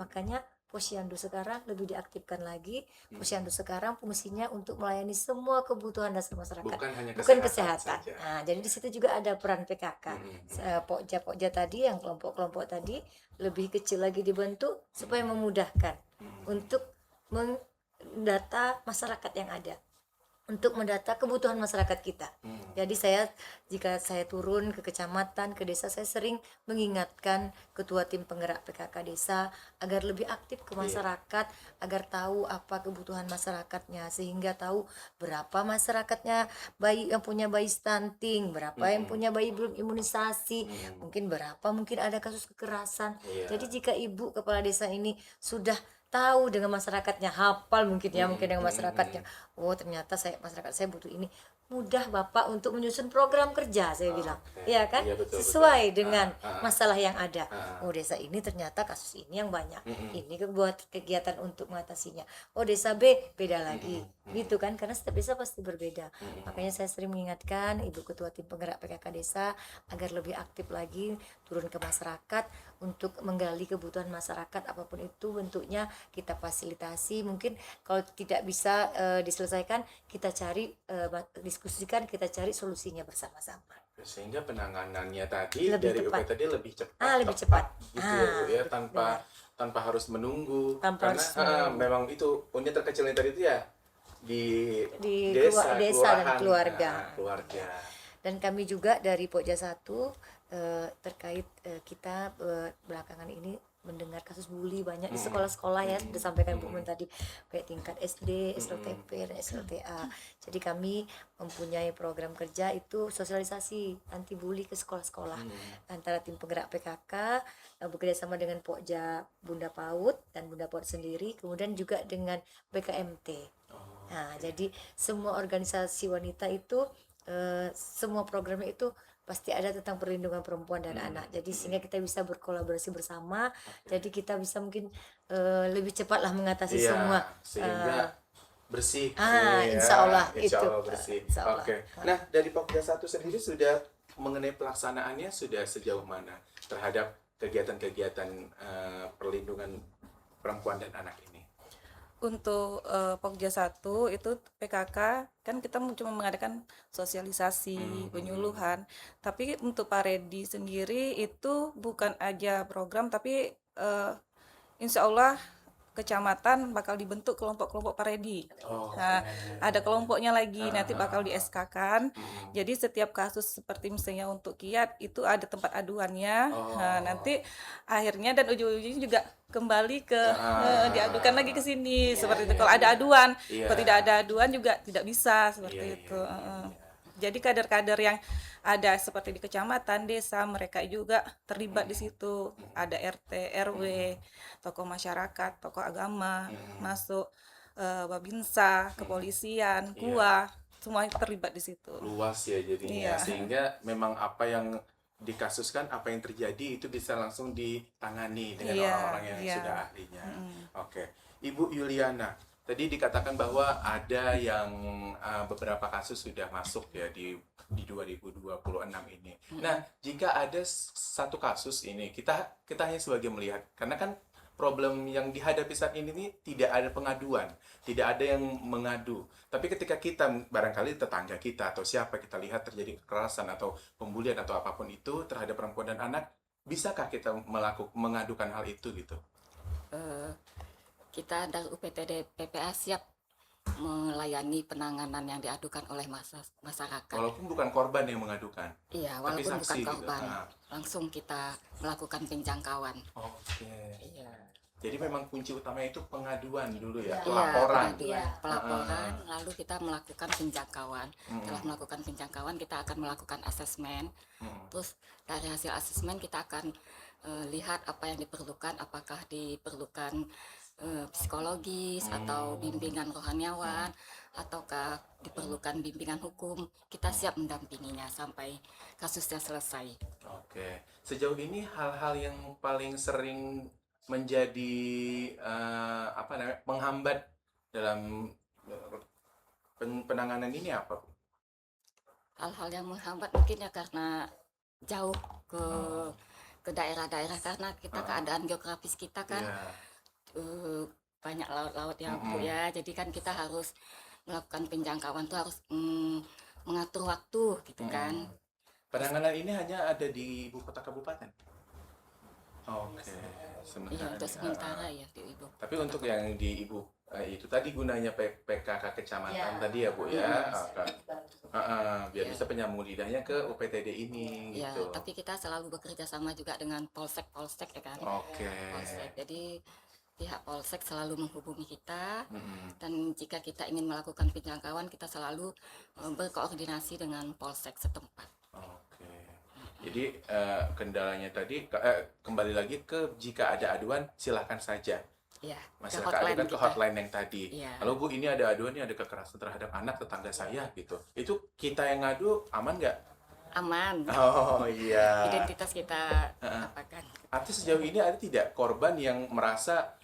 Makanya Posyandu sekarang lebih diaktifkan lagi. Posyandu sekarang fungsinya untuk melayani semua kebutuhan dasar masyarakat, Bukan hanya bukan kesehatan kesehatan. saja. Nah, jadi di situ juga ada peran PKK. Pokja-pokja tadi, yang kelompok-kelompok tadi lebih kecil lagi dibentuk supaya memudahkan untuk mendata masyarakat yang ada, untuk mendata kebutuhan masyarakat kita. Jadi jika saya turun ke kecamatan, ke desa, saya sering mengingatkan ketua tim penggerak PKK desa agar lebih aktif ke masyarakat, agar tahu apa kebutuhan masyarakatnya, sehingga tahu berapa masyarakatnya bayi yang punya bayi stunting, berapa yang punya bayi belum imunisasi, mungkin ada kasus kekerasan. Iya. Jadi jika ibu kepala desa ini sudah tahu dengan masyarakatnya, hafal mungkin dengan masyarakatnya, oh ternyata masyarakat saya butuh ini, mudah Bapak untuk menyusun program kerja, saya bilang, ya kan, Iya, betul, sesuai betul. dengan masalah yang ada. Oh desa ini ternyata kasus ini yang banyak, ini buat kegiatan untuk mengatasinya. Oh desa B beda lagi, gitu kan, karena setiap desa pasti berbeda. Makanya saya sering mengingatkan Ibu Ketua Tim Penggerak PKK Desa agar lebih aktif lagi turun ke masyarakat untuk menggali kebutuhan masyarakat, apapun itu bentuknya kita fasilitasi. Mungkin kalau tidak bisa diselesaikan, kita cari diskusikan, kita cari solusinya bersama-sama. Sehingga penanganannya tadi Lebih dari cepat. UPTD lebih cepat. Lebih cepat. Gitu ya, Bu, ya, tanpa harus menunggu. Tanpa Karena harus menunggu. memang itu unit terkecilnya tadi itu ya di desa kelurahan, dan keluarga. keluarga. Dan kami juga dari Pokja 1 terkait kita belakangan ini mendengar kasus bully banyak di sekolah-sekolah ya, sudah sampaikan Bu Men tadi, baik tingkat SD, SLTP, dan SLTA. Jadi kami mempunyai program kerja itu sosialisasi anti bully ke sekolah-sekolah antara tim penggerak PKK bekerja sama dengan Pokja Bunda PAUD dan Bunda PAUD sendiri, kemudian juga dengan BKMT. Nah, jadi semua organisasi wanita itu semua programnya itu pasti ada tentang perlindungan perempuan dan anak. Jadi sehingga kita bisa berkolaborasi bersama. Jadi kita bisa mungkin lebih cepatlah mengatasi Iya, semua. sehingga bersih. Insya Allah Insya itu. Allah bersih. Insya Allah. Oke. Nah, dari Pokja 1 sendiri sudah mengenai pelaksanaannya sudah sejauh mana terhadap kegiatan-kegiatan perlindungan perempuan dan anak ini? Untuk Pokja 1 itu PKK kan kita cuma mengadakan sosialisasi, penyuluhan. Tapi untuk Pak Redi sendiri itu bukan aja program, tapi insya Allah kecamatan bakal dibentuk kelompok-kelompok paredi. Oh, Nah, ada kelompoknya lagi nanti bakal di ah. SK-kan. Jadi setiap kasus seperti misalnya untuk kiat itu ada tempat aduannya. Nah, nanti akhirnya dan ujung-ujungnya juga kembali ke diadukan lagi ke sini seperti itu. Kalau ada aduan, Iya. kalau tidak ada aduan juga tidak bisa seperti Iya, itu. iya, iya, iya. Jadi kader-kader yang ada seperti di kecamatan, desa, mereka juga terlibat di situ. Ada RT, RW, tokoh masyarakat, tokoh agama, masuk Babinsa, kepolisian, Iya. KUA, semuanya terlibat di situ. Luas ya jadinya, Iya. sehingga memang apa yang dikasuskan, apa yang terjadi itu bisa langsung ditangani dengan Iya, orang-orang yang iya. sudah ahlinya. Oke, Ibu Yuliana, tadi dikatakan bahwa ada yang beberapa kasus sudah masuk ya di 2026 ini. Nah, jika ada satu kasus ini, kita hanya sebagai melihat, karena kan problem yang dihadapi saat ini nih tidak ada pengaduan, tidak ada yang mengadu. Tapi ketika kita barangkali tetangga kita atau siapa kita lihat terjadi kekerasan atau pembulian atau apapun itu terhadap perempuan dan anak, bisakah kita mengadukan hal itu gitu? Eh, kita dari UPTD PPA siap melayani penanganan yang diadukan oleh masyarakat. Walaupun bukan korban yang mengadukan. Iya, tapi walaupun bukan saksi gitu. korban, Nah. langsung kita melakukan penjangkauan. Oke. Iya. Jadi memang kunci utamanya itu pengaduan dulu ya, Iya, pelaporan. Iya, pelaporan, lalu kita melakukan penjangkauan. Setelah melakukan penjangkauan, kita akan melakukan asesmen. Terus dari hasil asesmen kita akan lihat apa yang diperlukan, apakah diperlukan psikologis atau bimbingan rohaniawan, ataukah diperlukan bimbingan hukum. Kita siap mendampinginya sampai kasusnya selesai. Oke. Sejauh ini hal-hal yang paling sering menjadi penghambat dalam penanganan ini apa, Bu? Hal-hal yang menghambat mungkin ya karena jauh ke daerah-daerah, karena kita keadaan geografis kita kan Iya. banyak laut-laut ya Bu ya, jadi kan kita harus melakukan penjangkauan tuh harus mengatur waktu gitu kan. Penanganan ini hanya ada di ibu kota kabupaten. Oke, Iya, sementara untuk ini, sementara ya di Ibu. tapi untuk yang di ibu itu tadi gunanya PKK kecamatan tadi ya Bu ya, biar bisa penyambung lidahnya ke UPTD ini Ya, gitu. tapi kita selalu bekerja sama juga dengan polsek ya kan. Oke. Polsek. Jadi pihak polsek selalu menghubungi kita, dan jika kita ingin melakukan penjangkauan kita selalu berkoordinasi dengan polsek setempat. Oke. Jadi kendalanya tadi kembali lagi ke jika ada aduan silahkan saja. Ya, Masyarakat adukan ke kita. hotline yang tadi. Iya. Halo Bu, ini ada aduan nih, ada kekerasan terhadap anak tetangga saya gitu. Itu kita yang ngadu aman nggak? Aman. Oh iya. Identitas kita apakan. Artinya sejauh ini ada tidak korban yang merasa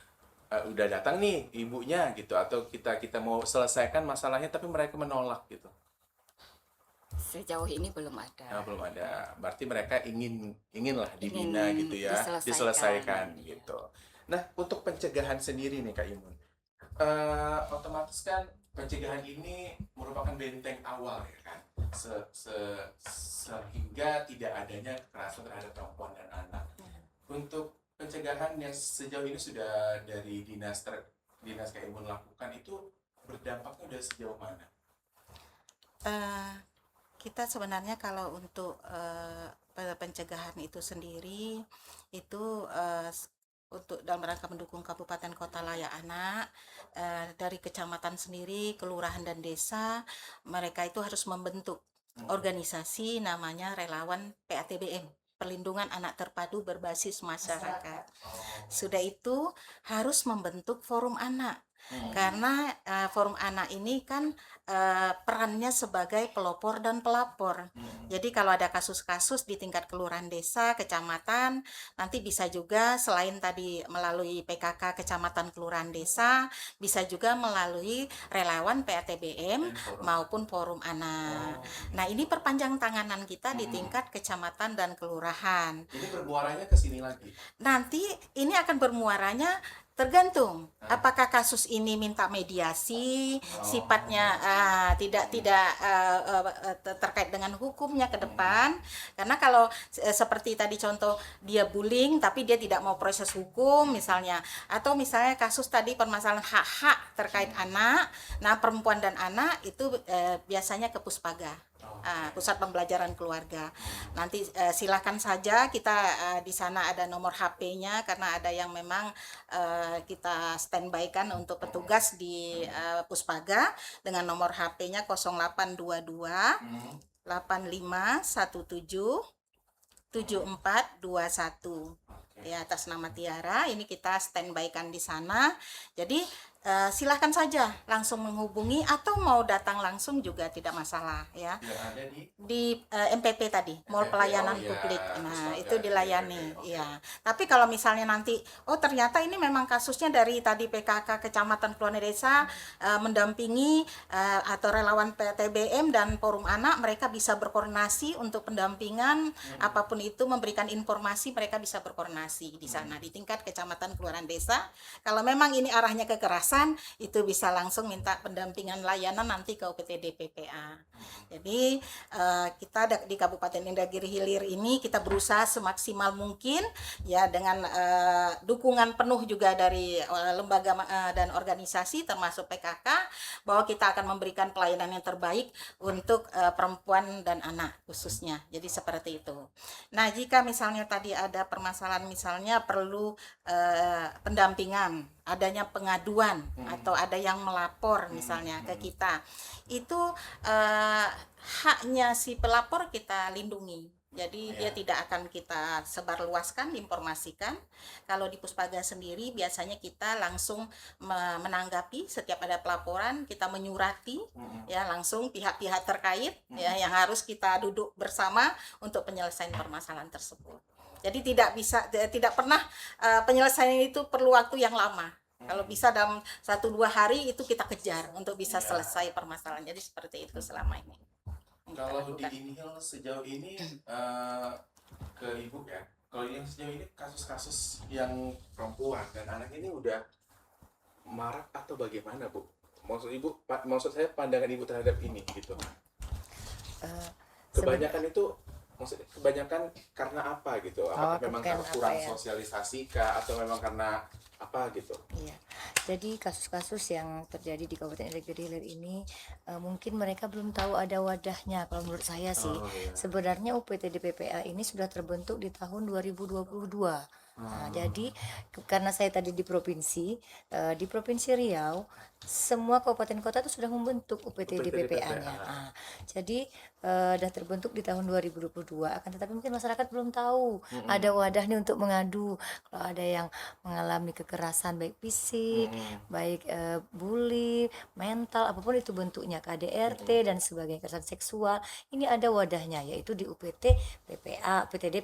udah datang nih ibunya gitu, atau kita mau selesaikan masalahnya tapi mereka menolak gitu? Sejauh ini belum ada. Nah, belum ada. Berarti mereka inginlah dibina Ingin gitu ya, diselesaikan gitu. Nah, untuk pencegahan sendiri nih Kak Imun, otomatis kan pencegahan ini merupakan benteng awal ya kan, sehingga tidak adanya kekerasan terhadap perempuan dan anak. Untuk pencegahan yang sejauh ini sudah dari dinas Kak Imun lakukan itu berdampaknya udah sejauh mana? Kita sebenarnya kalau untuk pencegahan itu sendiri itu untuk dalam rangka mendukung kabupaten kota layak anak, dari kecamatan sendiri, kelurahan dan desa, mereka itu harus membentuk organisasi namanya relawan PATBM, Perlindungan Anak Terpadu Berbasis Masyarakat. Sudah itu harus membentuk forum anak, karena forum anak ini kan perannya sebagai pelopor dan pelapor. Jadi kalau ada kasus-kasus di tingkat kelurahan desa, kecamatan, nanti bisa juga selain tadi melalui PKK kecamatan kelurahan desa, bisa juga melalui relawan PATBM maupun forum anak. Nah, ini perpanjang tanganan kita di tingkat kecamatan dan kelurahan. Ini bermuaranya ke sini lagi. Nanti ini akan bermuaranya Tergantung apakah kasus ini minta mediasi, sifatnya tidak terkait dengan hukumnya ke depan. Karena kalau seperti tadi contoh dia bullying tapi dia tidak mau proses hukum misalnya, atau misalnya kasus tadi permasalahan hak-hak terkait anak, nah perempuan dan anak itu biasanya ke Puspaga. Pusat Pembelajaran Keluarga. Nanti silakan saja kita di sana ada nomor HP-nya, karena ada yang memang kita standby-kan untuk petugas di Puspaga dengan nomor HP-nya 0822 8517 7421 ya, atas nama Tiara. Ini kita standby-kan di sana. Jadi silahkan saja langsung menghubungi atau mau datang langsung juga tidak masalah ya. Yang ada Di MPP tadi, Mall MPP, Pelayanan oh iya, Publik. Nah, Puspaga, itu dilayani. iya. Ya. Tapi kalau misalnya nanti ternyata ini memang kasusnya dari tadi PKK Kecamatan Keluarga Desa mendampingi atau relawan PTBM dan Forum Anak, mereka bisa berkoordinasi untuk pendampingan apapun itu, memberikan informasi, mereka bisa berkoordinasi di sana di tingkat Kecamatan Kelurahan Desa. Kalau memang ini arahnya kekerasan, itu bisa langsung minta pendampingan layanan nanti ke UPTD PPA. Jadi kita di Kabupaten Indagiri Hilir ini kita berusaha semaksimal mungkin ya, dengan dukungan penuh juga dari lembaga dan organisasi termasuk PKK, bahwa kita akan memberikan pelayanan yang terbaik untuk perempuan dan anak khususnya. Jadi seperti itu. Nah, jika misalnya tadi ada permasalahan, misalnya perlu pendampingan, adanya pengaduan atau ada yang melapor misalnya ke kita, itu haknya si pelapor kita lindungi. Jadi dia tidak akan kita sebarluaskan, informasikan. Kalau di Puspaga sendiri biasanya kita langsung menanggapi setiap ada pelaporan, kita menyurati ya langsung pihak-pihak terkait ya, yang harus kita duduk bersama untuk penyelesaian permasalahan tersebut. Jadi tidak pernah penyelesaian itu perlu waktu yang lama. Kalau bisa dalam 1-2 hari itu kita kejar untuk bisa selesai permasalahan. Jadi seperti itu selama ini. Kalau di Inhil sejauh ini ke Ibu ya, kalau yang sejauh ini kasus-kasus yang perempuan dan anak ini udah marak atau bagaimana, Bu? Maksud saya pandangan Ibu terhadap ini gitu. Kebanyakan itu maksudnya kebanyakan karena apa gitu? Apakah memang karena kurang sosialisasi kah, atau memang karena apa gitu? Iya. Jadi kasus-kasus yang terjadi di Kabupaten Indagiri Hilir ini mungkin mereka belum tahu ada wadahnya. Kalau menurut saya sih, sebenarnya UPTD PPA ini sudah terbentuk di tahun 2022. Nah, jadi karena saya tadi di Provinsi Riau, semua kabupaten kota itu sudah membentuk UPTD PPA-nya. Nah, jadi sudah terbentuk di tahun 2022. Akan tetapi mungkin masyarakat belum tahu ada wadahnya untuk mengadu kalau ada yang mengalami kekerasan baik fisik, baik bully, mental, apapun itu bentuknya, KDRT dan sebagainya, kekerasan seksual. Ini ada wadahnya, yaitu di UPTD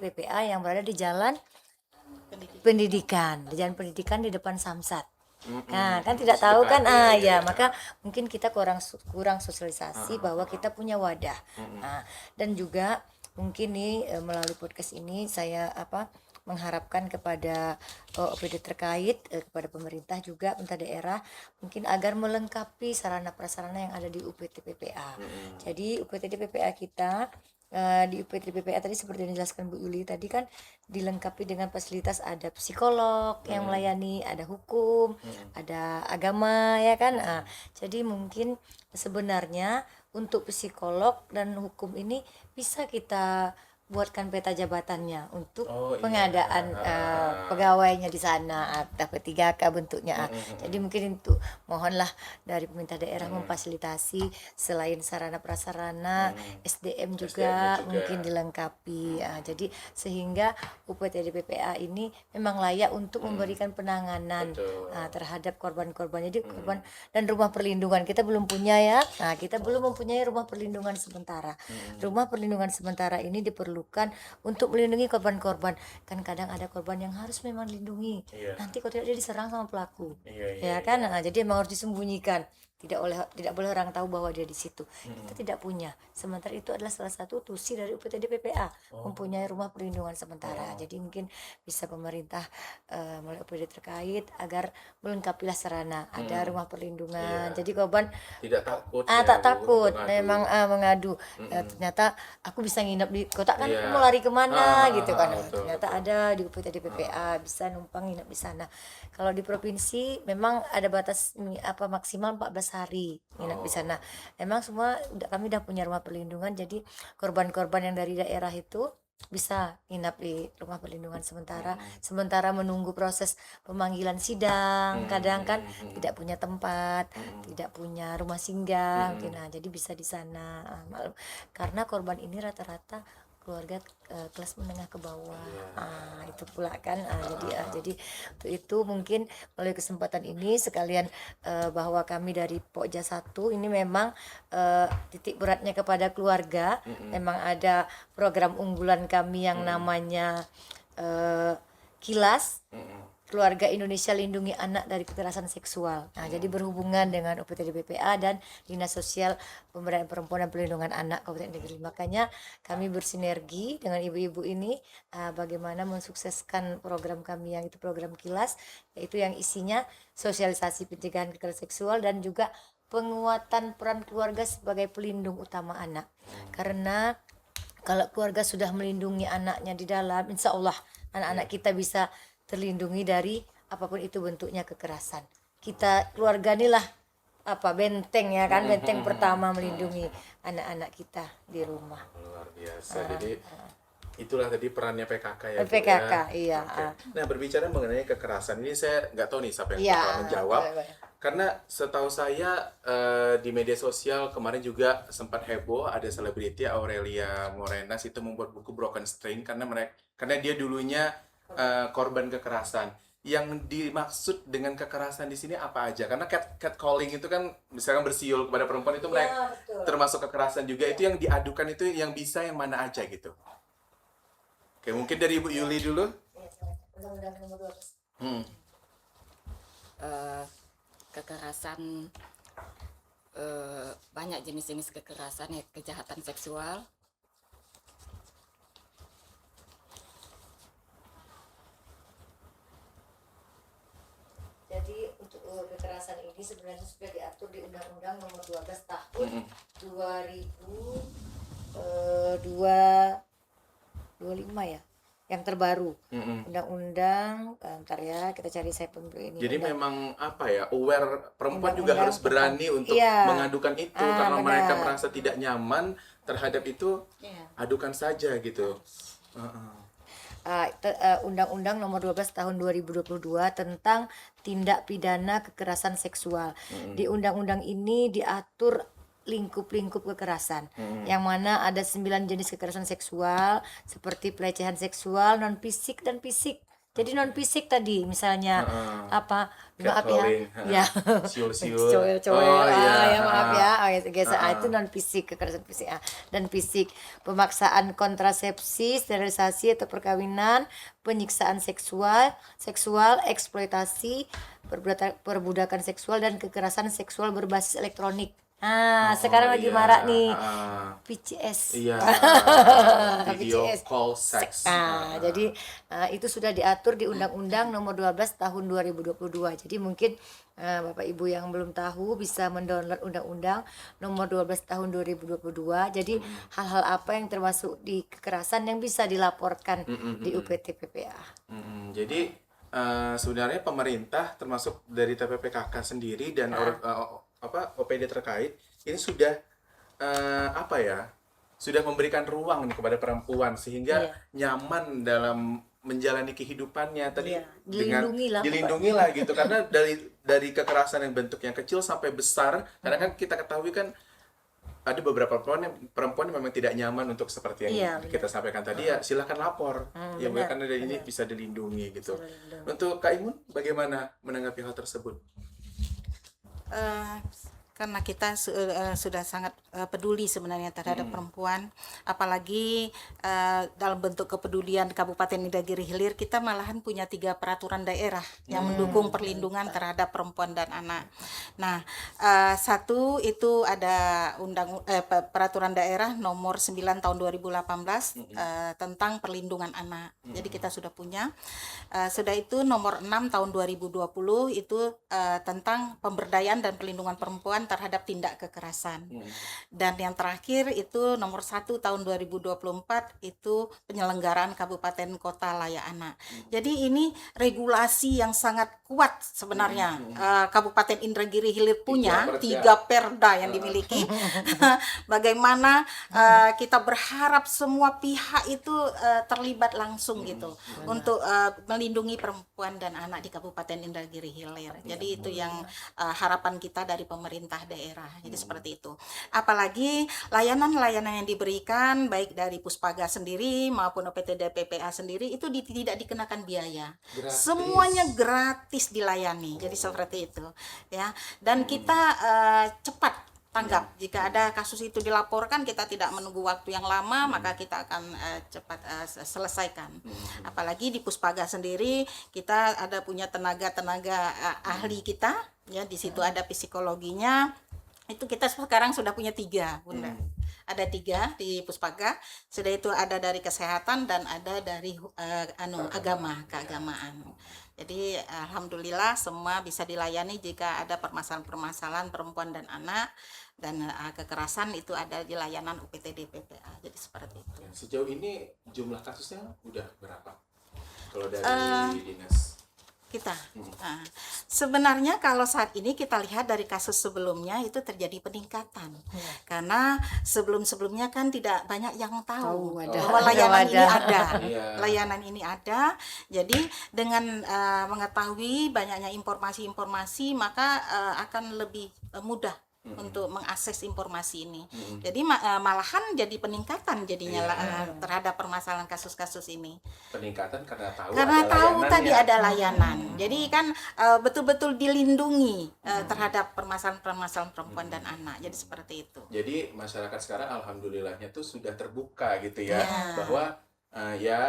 PPA yang berada di Jalan Pendidikan, di Jalan Pendidikan di depan Samsat. Nah, kan tidak tahu kan, ya maka mungkin kita kurang sosialisasi bahwa kita punya wadah. Nah, dan juga mungkin nih melalui podcast ini saya mengharapkan kepada OPD terkait, kepada pemerintah juga, pemerintah daerah, mungkin agar melengkapi sarana prasarana yang ada di UPTD PPA. Jadi UPTD PPA kita di UPTD PPA tadi seperti yang dijelaskan Bu Yuli tadi kan dilengkapi dengan fasilitas, ada psikolog yang melayani, ada hukum, ada agama ya kan. Jadi mungkin sebenarnya untuk psikolog dan hukum ini bisa kita buatkan peta jabatannya untuk pengadaan pegawainya di sana, P3K bentuknya. Jadi mungkin itu mohonlah dari pemerintah daerah memfasilitasi selain sarana prasarana, SDM juga mungkin dilengkapi. Jadi sehingga UPTD PPA ini memang layak untuk memberikan penanganan terhadap korban-korban. Jadi korban dan rumah perlindungan kita belum punya ya. Nah, kita belum mempunyai rumah perlindungan sementara. Rumah perlindungan sementara ini diperlukan untuk melindungi korban-korban. Kan kadang ada korban yang harus memang dilindungi. Nanti kalau tidak dia diserang sama pelaku. Ya kan? Nah, jadi memang harus disembunyikan. tidak boleh orang tahu bahwa dia di situ. Kita tidak punya. Sementara itu adalah salah satu tusi dari UPTD PPA, mempunyai rumah perlindungan sementara. Jadi mungkin bisa pemerintah melalui UPTD terkait agar melengkapilah sarana, ada rumah perlindungan. Jadi korban Tidak takut tak takut untuk memang mengadu. Ternyata aku bisa nginep di kota kan, Iya. mau lari kemana gitu kan. Betul, Ternyata ada di UPTD PPA, bisa numpang nginep di sana. Kalau di provinsi memang ada batas maksimal 14 hari nginep di sana. Emang semua kami udah punya rumah perlindungan, jadi korban-korban yang dari daerah itu bisa nginap di rumah perlindungan sementara menunggu proses pemanggilan sidang. Kadang kan tidak punya tempat, tidak punya rumah singgah, nah jadi bisa di sana. Karena korban ini rata-rata keluarga kelas menengah ke bawah. Itu pula kan, jadi untuk itu mungkin melalui kesempatan ini sekalian bahwa kami dari Pokja 1 ini memang titik beratnya kepada keluarga. Memang ada program unggulan kami yang namanya Kilas, Keluarga Indonesia Lindungi Anak dari Kekerasan Seksual. Nah, jadi berhubungan dengan UPTD BPA dan Dinas Sosial Pemberdayaan Perempuan dan Perlindungan Anak Kabupaten Negeri. Makanya kami bersinergi dengan ibu-ibu ini bagaimana mensukseskan program kami yang itu program Kilas, yaitu yang isinya sosialisasi pencegahan kekerasan seksual dan juga penguatan peran keluarga sebagai pelindung utama anak. Karena kalau keluarga sudah melindungi anaknya di dalam, insya Allah anak-anak kita bisa terlindungi dari apapun itu bentuknya kekerasan. Kita keluarga inilah benteng ya kan, benteng pertama melindungi anak-anak kita di rumah. Luar biasa. Jadi itulah tadi perannya PKK ya. Bu, PKK, ya. iya. Oke. Nah, berbicara mengenai kekerasan ini saya nggak tahu nih siapa yang Iya, bakal menjawab. boleh. Karena setahu saya di media sosial kemarin juga sempat heboh, ada selebriti Aurelia Morenas itu membuat buku Broken String karena dia dulunya korban kekerasan. Yang dimaksud dengan kekerasan di sini apa aja? Karena catcalling itu kan misalkan bersiul kepada perempuan itu mereka termasuk kekerasan juga. Itu yang diadukan itu yang bisa yang mana aja gitu. Oke, mungkin dari Ibu Yuli dulu. Undang-Undang Nomor 12. Kekerasan, banyak jenis-jenis kekerasan ya, kejahatan seksual. Jadi untuk kekerasan ini sebenarnya sudah diatur di Undang-Undang Nomor 12 Tahun 2025 ya, yang terbaru. Undang-Undang, bentar ya, kita cari saya pun ini. Jadi Undang- memang apa ya, aware perempuan juga Undang-undang harus berani untuk Iya. mengadukan itu karena benar. mereka merasa tidak nyaman terhadap itu, adukan saja gitu. Undang-Undang Nomor 12 Tahun 2022 tentang tindak pidana kekerasan seksual. Di undang-undang ini diatur lingkup-lingkup kekerasan, yang mana ada 9 jenis kekerasan seksual seperti pelecehan seksual, non fisik dan fisik. Jadi non fisik tadi misalnya maaf ya, Catcalling, ya siul-siul. cowok iya. ya maaf ya, itu non fisik, kekerasan fisik dan fisik, pemaksaan kontrasepsi, sterilisasi atau perkawinan, penyiksaan seksual, eksploitasi, perbudakan seksual dan kekerasan seksual berbasis elektronik. Sekarang lagi iya. marak nih VCS. Iya. Video VCS. call sex. Jadi itu sudah diatur di Undang-Undang Nomor 12 Tahun 2022. Jadi mungkin Bapak Ibu yang belum tahu bisa mendownload Undang-Undang Nomor 12 Tahun 2022. Jadi hal-hal apa yang termasuk di kekerasan yang bisa dilaporkan di UPT PPA. Jadi sebenarnya pemerintah termasuk dari TPPKK sendiri dan OPD terkait ini sudah sudah memberikan ruang nih kepada perempuan sehingga nyaman dalam menjalani kehidupannya tadi dilindungi lah gitu karena dari kekerasan yang bentuk yang kecil sampai besar karena kan kita ketahui kan ada beberapa perempuan yang memang tidak nyaman untuk seperti yang kita sampaikan tadi ya silakan lapor ya Bu, karena dari ini bisa dilindungi gitu. Untuk Kak Imun bagaimana menanggapi hal tersebut? Karena kita sudah sangat peduli sebenarnya terhadap perempuan, apalagi dalam bentuk kepedulian Kabupaten Indagiri Hilir, kita malahan punya 3 peraturan daerah yang mendukung perlindungan terhadap perempuan dan anak. Nah, satu itu ada peraturan daerah nomor 9 tahun 2018 tentang perlindungan anak. Jadi kita sudah punya. Sudah itu nomor 6 tahun 2020 itu tentang pemberdayaan dan perlindungan perempuan terhadap tindak kekerasan. Dan yang terakhir itu nomor 1 tahun 2024 itu penyelenggaraan kabupaten kota layak anak. Jadi ini regulasi yang sangat kuat sebenarnya. Kabupaten Indragiri Hilir punya 3 perda yang dimiliki. Bagaimana kita berharap semua pihak itu terlibat langsung gitu untuk melindungi perempuan dan anak di Kabupaten Indragiri Hilir. Jadi itu yang harapan kita dari pemerintah daerah. Jadi seperti itu. Apalagi layanan-layanan yang diberikan baik dari Puspaga sendiri maupun OPTD PPA sendiri itu tidak dikenakan biaya. Gratis. Semuanya gratis dilayani. Jadi seperti itu, ya. Dan kita cepat tanggap. Jika ada kasus itu dilaporkan, kita tidak menunggu waktu yang lama, maka kita akan cepat selesaikan. Apalagi di Puspaga sendiri kita ada punya tenaga ahli kita, ya, di situ ada psikologinya. Itu kita sekarang sudah punya 3, Bunda. Ada 3 di Puspaga. Sudah itu ada dari kesehatan dan ada dari keagamaan. Jadi alhamdulillah semua bisa dilayani jika ada permasalahan-permasalahan perempuan dan anak dan kekerasan itu ada di layanan UPTD PPA. Jadi seperti itu. Sejauh ini jumlah kasusnya udah berapa? Kalau dari dinas Kita. Nah, sebenarnya kalau saat ini kita lihat dari kasus sebelumnya itu terjadi peningkatan. Karena sebelum-sebelumnya kan tidak banyak yang tahu bahwa layanan ini ada. Layanan ini ada. Jadi dengan mengetahui banyaknya informasi-informasi maka akan lebih mudah untuk mengakses informasi ini. Jadi malahan jadi peningkatan jadinya terhadap permasalahan kasus-kasus ini. peningkatan karena tahu Tadi ada layanan. Jadi kan betul-betul dilindungi terhadap permasalahan-permasalahan perempuan dan anak. Jadi seperti itu. Jadi masyarakat sekarang alhamdulillahnya tuh sudah terbuka gitu ya, Ya. bahwa ya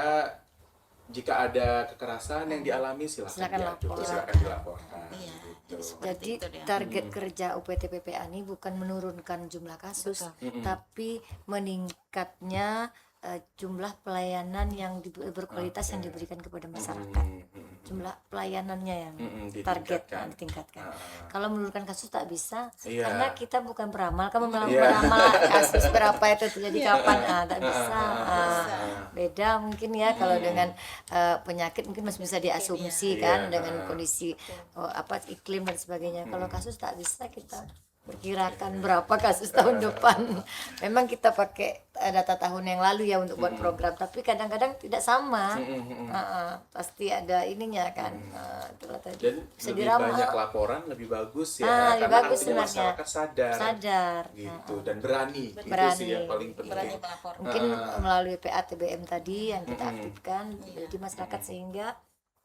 jika ada kekerasan yang dialami silakan dilaporkan. Iya. Gitu. Jadi itu dia. target kerja UPT PPA ini bukan menurunkan jumlah kasus, tapi meningkatnya jumlah pelayanan yang berkualitas yang diberikan kepada masyarakat. Jumlah pelayanannya yang target Ditingkatkan. ditingkatkan. Kalau menurunkan kasus tak bisa, Iya. karena kita bukan peramal. Kamu Iya. meramal kasus berapa itu terjadi kapan? Tak bisa. Beda mungkin ya kalau dengan penyakit mungkin masih bisa diasumsi kan dengan kondisi iklim dan sebagainya. Kalau kasus tak bisa kita perkirakan berapa kasus tahun depan. Memang kita pakai data tahun yang lalu ya untuk buat program, tapi kadang-kadang tidak sama. Pasti ada ininya kan. Itulah tadi. Dan Bisa lebih diramal. banyak laporan lebih bagus ya, Lebih karena bagus artinya sebenarnya. masyarakat sadar Gitu. dan berani. Itu Berani. sih yang paling penting. Berani melapor. Mungkin melalui PATBM tadi yang kita aktifkan di masyarakat sehingga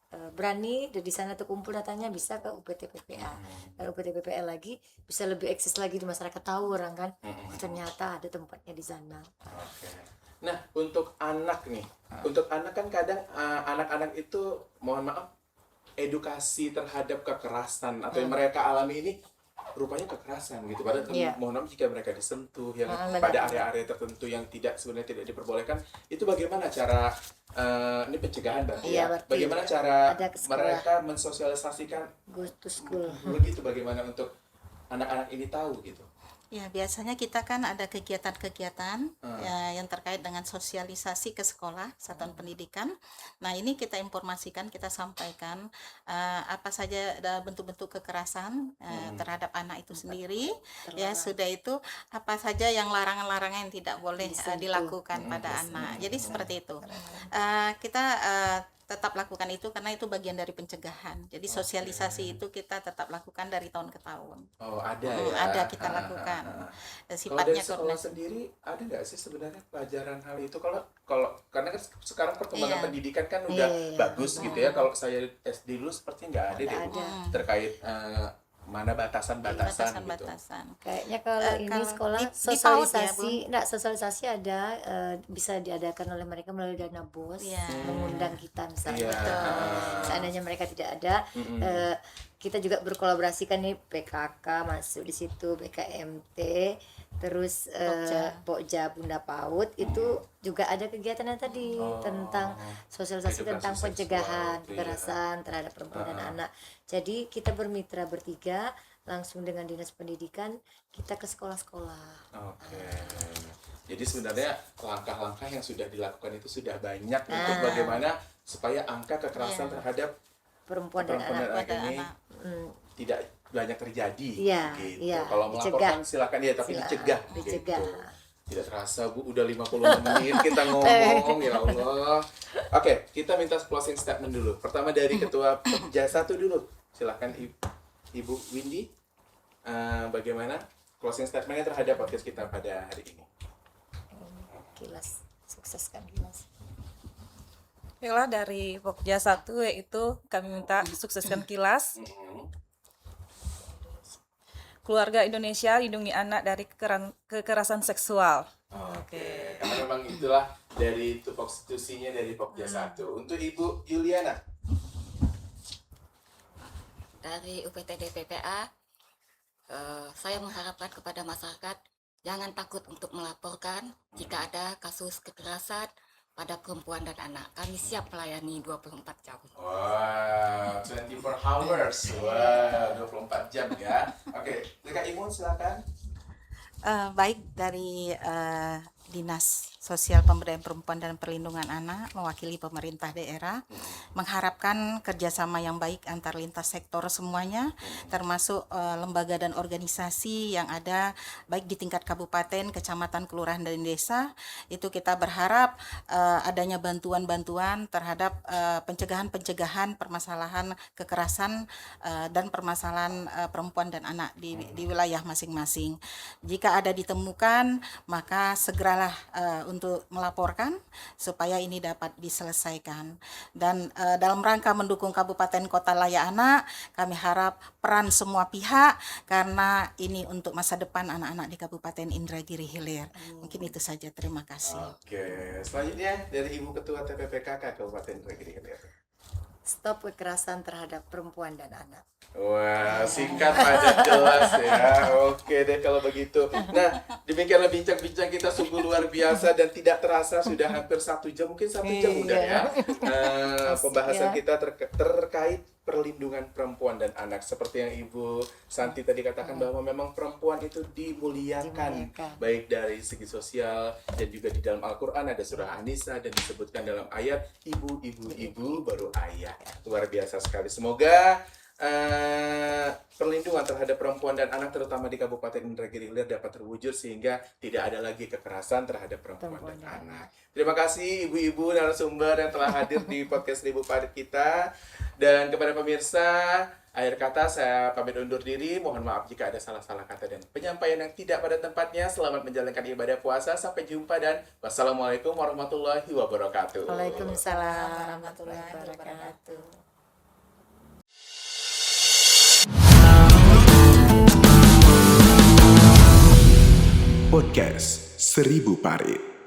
berani dari sana terkumpul datanya bisa ke UPT PPA. Kalau UPT PPA lagi bisa lebih eksis lagi di masyarakat, tahu orang kan ternyata ada tempatnya di sana. Oke. Nah, untuk anak nih, untuk anak kan kadang anak-anak itu mohon maaf edukasi terhadap kekerasan atau yang mereka alami ini rupanya kekerasan gitu. Padahal kan Iya. mohon maaf jika mereka disentuh yang benar. pada area-area tertentu yang sebenarnya tidak diperbolehkan, itu bagaimana cara ini pencegahan berarti Iya, ya? berarti Bagaimana cara ada ke sekolah. mereka mensosialisasikan Go to school. begitu, bagaimana untuk anak-anak ini tahu gitu? Ya, biasanya kita kan ada kegiatan-kegiatan yang terkait dengan sosialisasi ke sekolah, satuan pendidikan. Nah, ini kita informasikan, kita sampaikan apa saja ada bentuk-bentuk kekerasan terhadap anak itu sendiri. Ya, sudah itu apa saja yang larangan-larangan yang tidak boleh dilakukan pada anak. Jadi seperti itu. Kita tetap lakukan itu karena itu bagian dari pencegahan. Jadi sosialisasi itu kita tetap lakukan dari tahun ke tahun. Oh, ada ya? Ada kita lakukan. Kalau Sifatnya dari sekolah sendiri ada nggak sih sebenarnya pelajaran hal itu? Kalau karena kan sekarang perkembangan Iya. pendidikan kan udah Iya. bagus gitu ya. Kalau saya SD dulu sepertinya nggak ada deh Bu, terkait mana batasan-batasan gitu. batasan-batasan. Kayaknya kalau ini kalau sekolah di PAUD ya, Bu? sosialisasi ada, bisa diadakan oleh mereka melalui dana BOS, Iya. mengundang kita misalnya. Iya. Seandainya mereka tidak ada, kita juga berkolaborasi kan nih, PKK masuk di situ, BKMT, terus Pokja Bunda PAUD itu juga ada kegiatannya tadi tentang sosialisasi Edukasi tentang seksual, pencegahan iya. kekerasan terhadap perempuan dan anak. Jadi kita bermitra bertiga langsung dengan dinas pendidikan, kita ke sekolah-sekolah. Oke. Jadi sebenarnya langkah-langkah yang sudah dilakukan itu sudah banyak untuk bagaimana supaya angka kekerasan terhadap Perempuan dan anak. ini tidak banyak terjadi. Iya, gitu. iya, Kalau melaporkan dicegah. silakan ya, tapi dicegah. Dicegah. Gitu. Tidak terasa Bu, udah 50 menit kita ngomong, ya Allah. Oke, kita minta closing statement dulu. Pertama dari Ketua Pokja 1 dulu. Silakan Ibu Windy. Bagaimana closing statementnya terhadap podcast kita pada hari ini? Kilas, sukseskan Kilas. Baiklah, dari Pokja 1 yaitu kami minta sukseskan Kilas. Keluarga Indonesia lindungi anak dari kekerasan seksual. Oke, karena memang itulah dari tupoksinya dari Pokja 1. Untuk Ibu Yuliana. Dari UPTD PPA, saya mengharapkan kepada masyarakat jangan takut untuk melaporkan jika ada kasus kekerasan pada perempuan dan anak. Kami siap melayani 24 jam. Wow, 24 hours. Wow, 24 jam ya. Oke, Kak Imun silakan. Baik, dari Dinas Sosial Pemberdayaan Perempuan dan Perlindungan Anak mewakili pemerintah daerah mengharapkan kerjasama yang baik antar lintas sektor semuanya, termasuk lembaga dan organisasi yang ada baik di tingkat kabupaten, kecamatan, kelurahan, dan desa. Itu kita berharap adanya bantuan-bantuan terhadap pencegahan permasalahan kekerasan dan permasalahan perempuan dan anak di wilayah masing-masing. Jika ada ditemukan, maka segeralah untuk melaporkan supaya ini dapat diselesaikan. Dan dalam rangka mendukung Kabupaten Kota Layak Anak, kami harap peran semua pihak karena ini untuk masa depan anak-anak di Kabupaten Indragiri Hilir. Mungkin itu saja, terima kasih. Oke, selanjutnya dari Ibu Ketua TPPKK Kabupaten Indragiri Hilir. Stop kekerasan terhadap perempuan dan anak. Wah, singkat padat jelas ya. Oke deh kalau begitu. Nah, demikianlah bincang-bincang kita sungguh luar biasa dan tidak terasa sudah hampir 1 jam, mungkin 1 jam udah ya. Pembahasan kita terkait perlindungan perempuan dan anak. Seperti yang Ibu Santi tadi katakan bahwa memang perempuan itu dimuliakan. Baik dari segi sosial dan juga di dalam Al-Quran ada surah An-Nisa dan disebutkan dalam ayat ibu baru ayah. Luar biasa sekali. Semoga perlindungan terhadap perempuan dan anak terutama di Kabupaten Indragiri Hilir dapat terwujud sehingga tidak ada lagi kekerasan terhadap perempuan dan anak. Terima kasih ibu-ibu narasumber yang telah hadir di podcast Seribu Parit kita. Dan kepada pemirsa, akhir kata saya pamit undur diri. Mohon maaf jika ada salah-salah kata dan penyampaian yang tidak pada tempatnya. Selamat menjalankan ibadah puasa. Sampai jumpa dan wassalamualaikum warahmatullahi wabarakatuh. Waalaikumsalam warahmatullahi wabarakatuh. Podcast Seribu Parit.